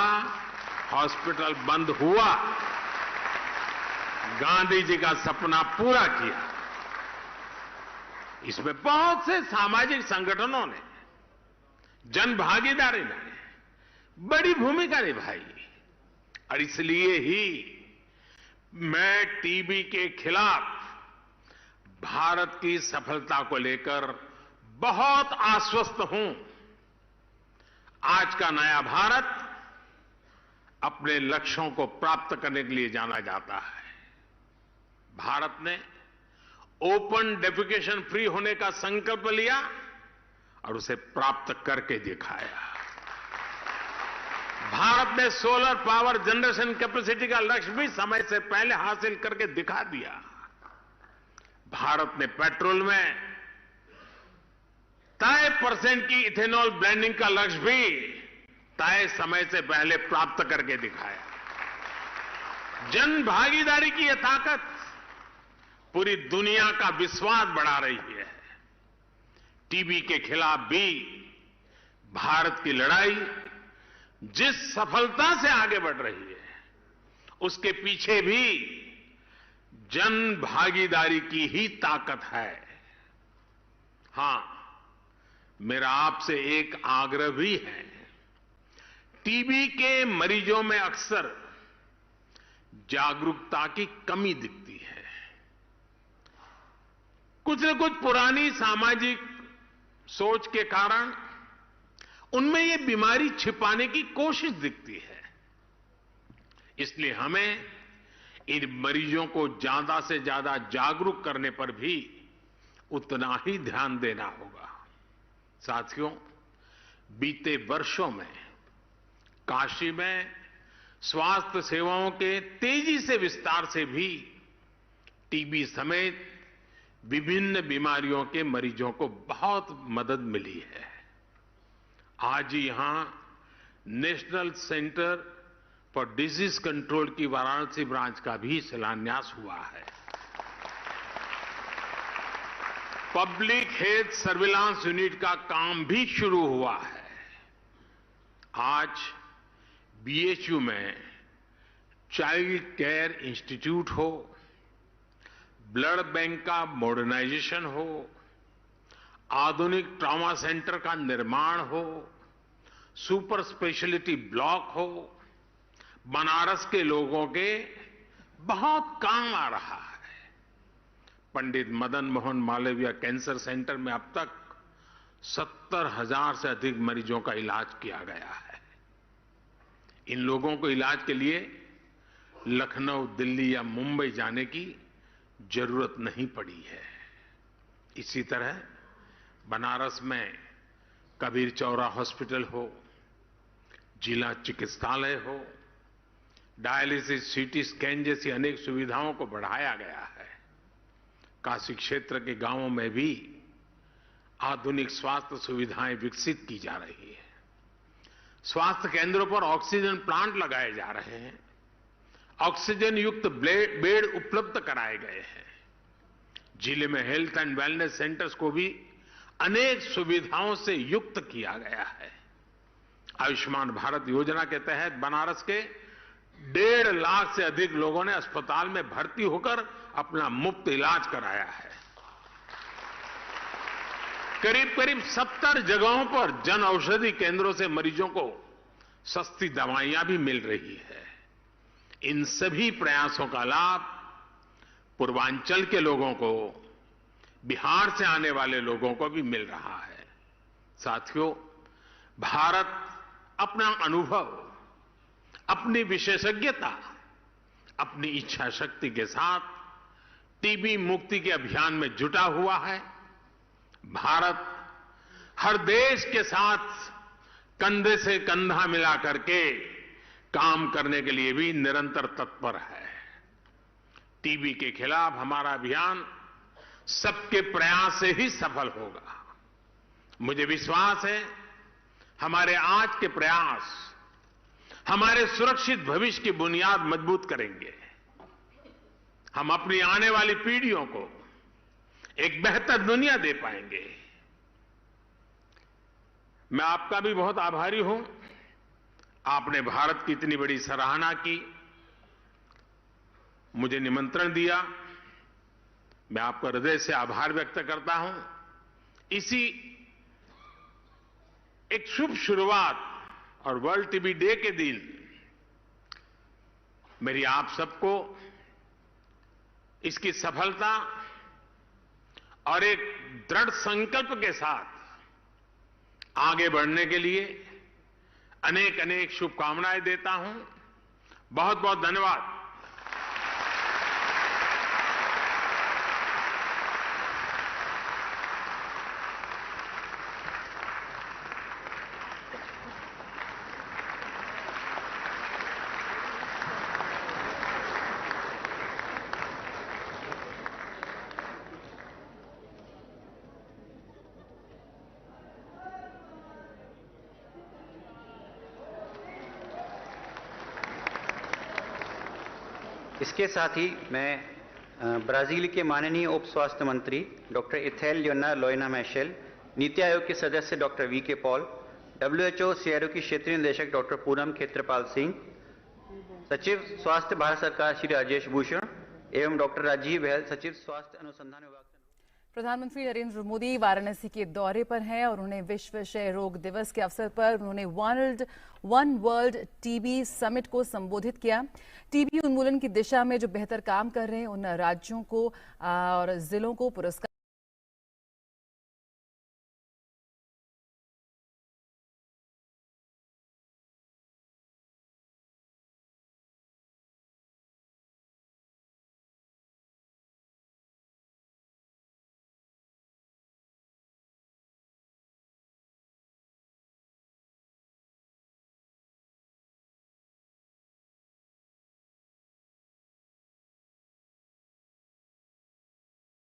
हॉस्पिटल बंद हुआ। गांधी जी का सपना पूरा किया। इसमें बहुत से सामाजिक संगठनों ने, जन भागीदारी ने बड़ी भूमिका निभाई। और इसलिए ही मैं टीबी के खिलाफ भारत की सफलता को लेकर बहुत आश्वस्त हूं। आज का नया भारत अपने लक्ष्यों को प्राप्त करने के लिए जाना जाता है। भारत ने ओपन डेफिकेशन फ्री होने का संकल्प लिया और उसे प्राप्त करके दिखाया। भारत ने सोलर पावर जनरेशन कैपेसिटी का लक्ष्य भी समय से पहले हासिल करके दिखा दिया। भारत ने पेट्रोल में तय % की इथेनॉल ब्लेंडिंग का लक्ष्य भी तय समय से पहले प्राप्त करके दिखाया। जन भागीदारी की यह ताकत पूरी दुनिया का विश्वास बढ़ा रही है। टीबी के खिलाफ भी भारत की लड़ाई जिस सफलता से आगे बढ़ रही है, उसके पीछे भी जन भागीदारी की ही ताकत है। हां, मेरा आपसे एक आग्रह भी है। टीबी के मरीजों में अक्सर जागरूकता की कमी दिखती है। कुछ न कुछ पुरानी सामाजिक सोच के कारण उनमें ये बीमारी छिपाने की कोशिश दिखती है। इसलिए हमें इन मरीजों को ज्यादा से ज्यादा जागरूक करने पर भी उतना ही ध्यान देना होगा। साथियों, बीते वर्षों में काशी में स्वास्थ्य सेवाओं के तेजी से विस्तार से भी टीबी समेत विभिन्न बीमारियों के मरीजों को बहुत मदद मिली है। आज यहां national centre for disease control की वाराणसी ब्रांच का भी शिलान्यास हुआ है। पब्लिक हेल्थ सर्विलांस यूनिट का काम भी शुरू हुआ है। आज बीएचयू में चाइल्ड केयर इंस्टीट्यूट हो, ब्लड बैंक का मॉडर्नाइजेशन हो, आधुनिक ट्रॉमा सेंटर का निर्माण हो, सुपर स्पेशलिटी ब्लॉक हो, बनारस के लोगों के बहुत काम आ रहा है। पंडित मदन मोहन मालवीय कैंसर सेंटर में अब तक 70,000 से अधिक मरीजों का इलाज किया गया है। इन लोगों को इलाज के लिए लखनऊ, दिल्ली या मुंबई जाने की जरूरत नहीं पड़ी है। इसी तरह बनारस में कबीर चौरा हॉस्पिटल हो, जिला चिकित्सालय हो, डायलिसिस, सीटी स्कैन जैसी अनेक सुविधाओं को बढ़ाया गया है। काशी क्षेत्र के गांवों में भी आधुनिक स्वास्थ्य सुविधाएं विकसित की जा रही है। स्वास्थ्य केंद्रों पर ऑक्सीजन प्लांट लगाए जा रहे हैं। ऑक्सीजन युक्त बेड उपलब्ध कराए गए हैं। जिले में हेल्थ एंड वेलनेस सेंटर्स को भी अनेक सुविधाओं से युक्त किया गया है। आयुष्मान भारत योजना के तहत बनारस के 1.5 लाख से अधिक लोगों ने अस्पताल में भर्ती होकर अपना मुफ्त इलाज कराया है। करीब करीब 70 जगहों पर जन औषधि केंद्रों से मरीजों को सस्ती दवाइयां भी मिल रही है। इन सभी प्रयासों का लाभ पूर्वांचल के लोगों को, बिहार से आने वाले लोगों को भी मिल रहा है। साथियों, भारत अपना अनुभव, अपनी विशेषज्ञता, अपनी इच्छा शक्ति के साथ टीबी मुक्ति के अभियान में जुटा हुआ है। भारत हर देश के साथ कंधे से कंधा मिलाकर के काम करने के लिए भी निरंतर तत्पर है। टीबी के खिलाफ हमारा अभियान सबके प्रयास से ही सफल होगा। मुझे विश्वास है हमारे आज के प्रयास हमारे सुरक्षित भविष्य की बुनियाद मजबूत करेंगे। हम अपनी आने वाली पीढ़ियों को एक बेहतर दुनिया दे पाएंगे। मैं आपका भी बहुत आभारी हूं। आपने भारत की इतनी बड़ी सराहना की, मुझे निमंत्रण दिया। मैं आपका हृदय से आभार व्यक्त करता हूं। इसी एक शुभ शुरुआत और वर्ल्ड टीबी डे के दिन मेरी आप सबको इसकी सफलता और एक दृढ़ संकल्प के साथ आगे बढ़ने के लिए अनेक अनेक शुभकामनाएं देता हूं। बहुत बहुत धन्यवाद। इसके साथ ही मैं ब्राजील के माननीय उप स्वास्थ्य मंत्री डॉक्टर इथेल लियोना लोइना मैशेल, नीति आयोग के सदस्य डॉक्टर वी के पॉल, WHO सीआरओ की क्षेत्रीय निदेशक डॉक्टर पूनम खेत्रपाल सिंह, सचिव स्वास्थ्य भारत सरकार श्री राजेश भूषण एवं डॉक्टर राजीव बहल, सचिव स्वास्थ्य अनुसंधान विभाग। प्रधानमंत्री नरेंद्र मोदी वाराणसी के दौरे पर हैं और उन्हें विश्व क्षय रोग दिवस के अवसर पर उन्होंने वन वर्ल्ड टीबी समिट को संबोधित किया। टीबी उन्मूलन की दिशा में जो बेहतर काम कर रहे हैं उन राज्यों को और जिलों को पुरस्कार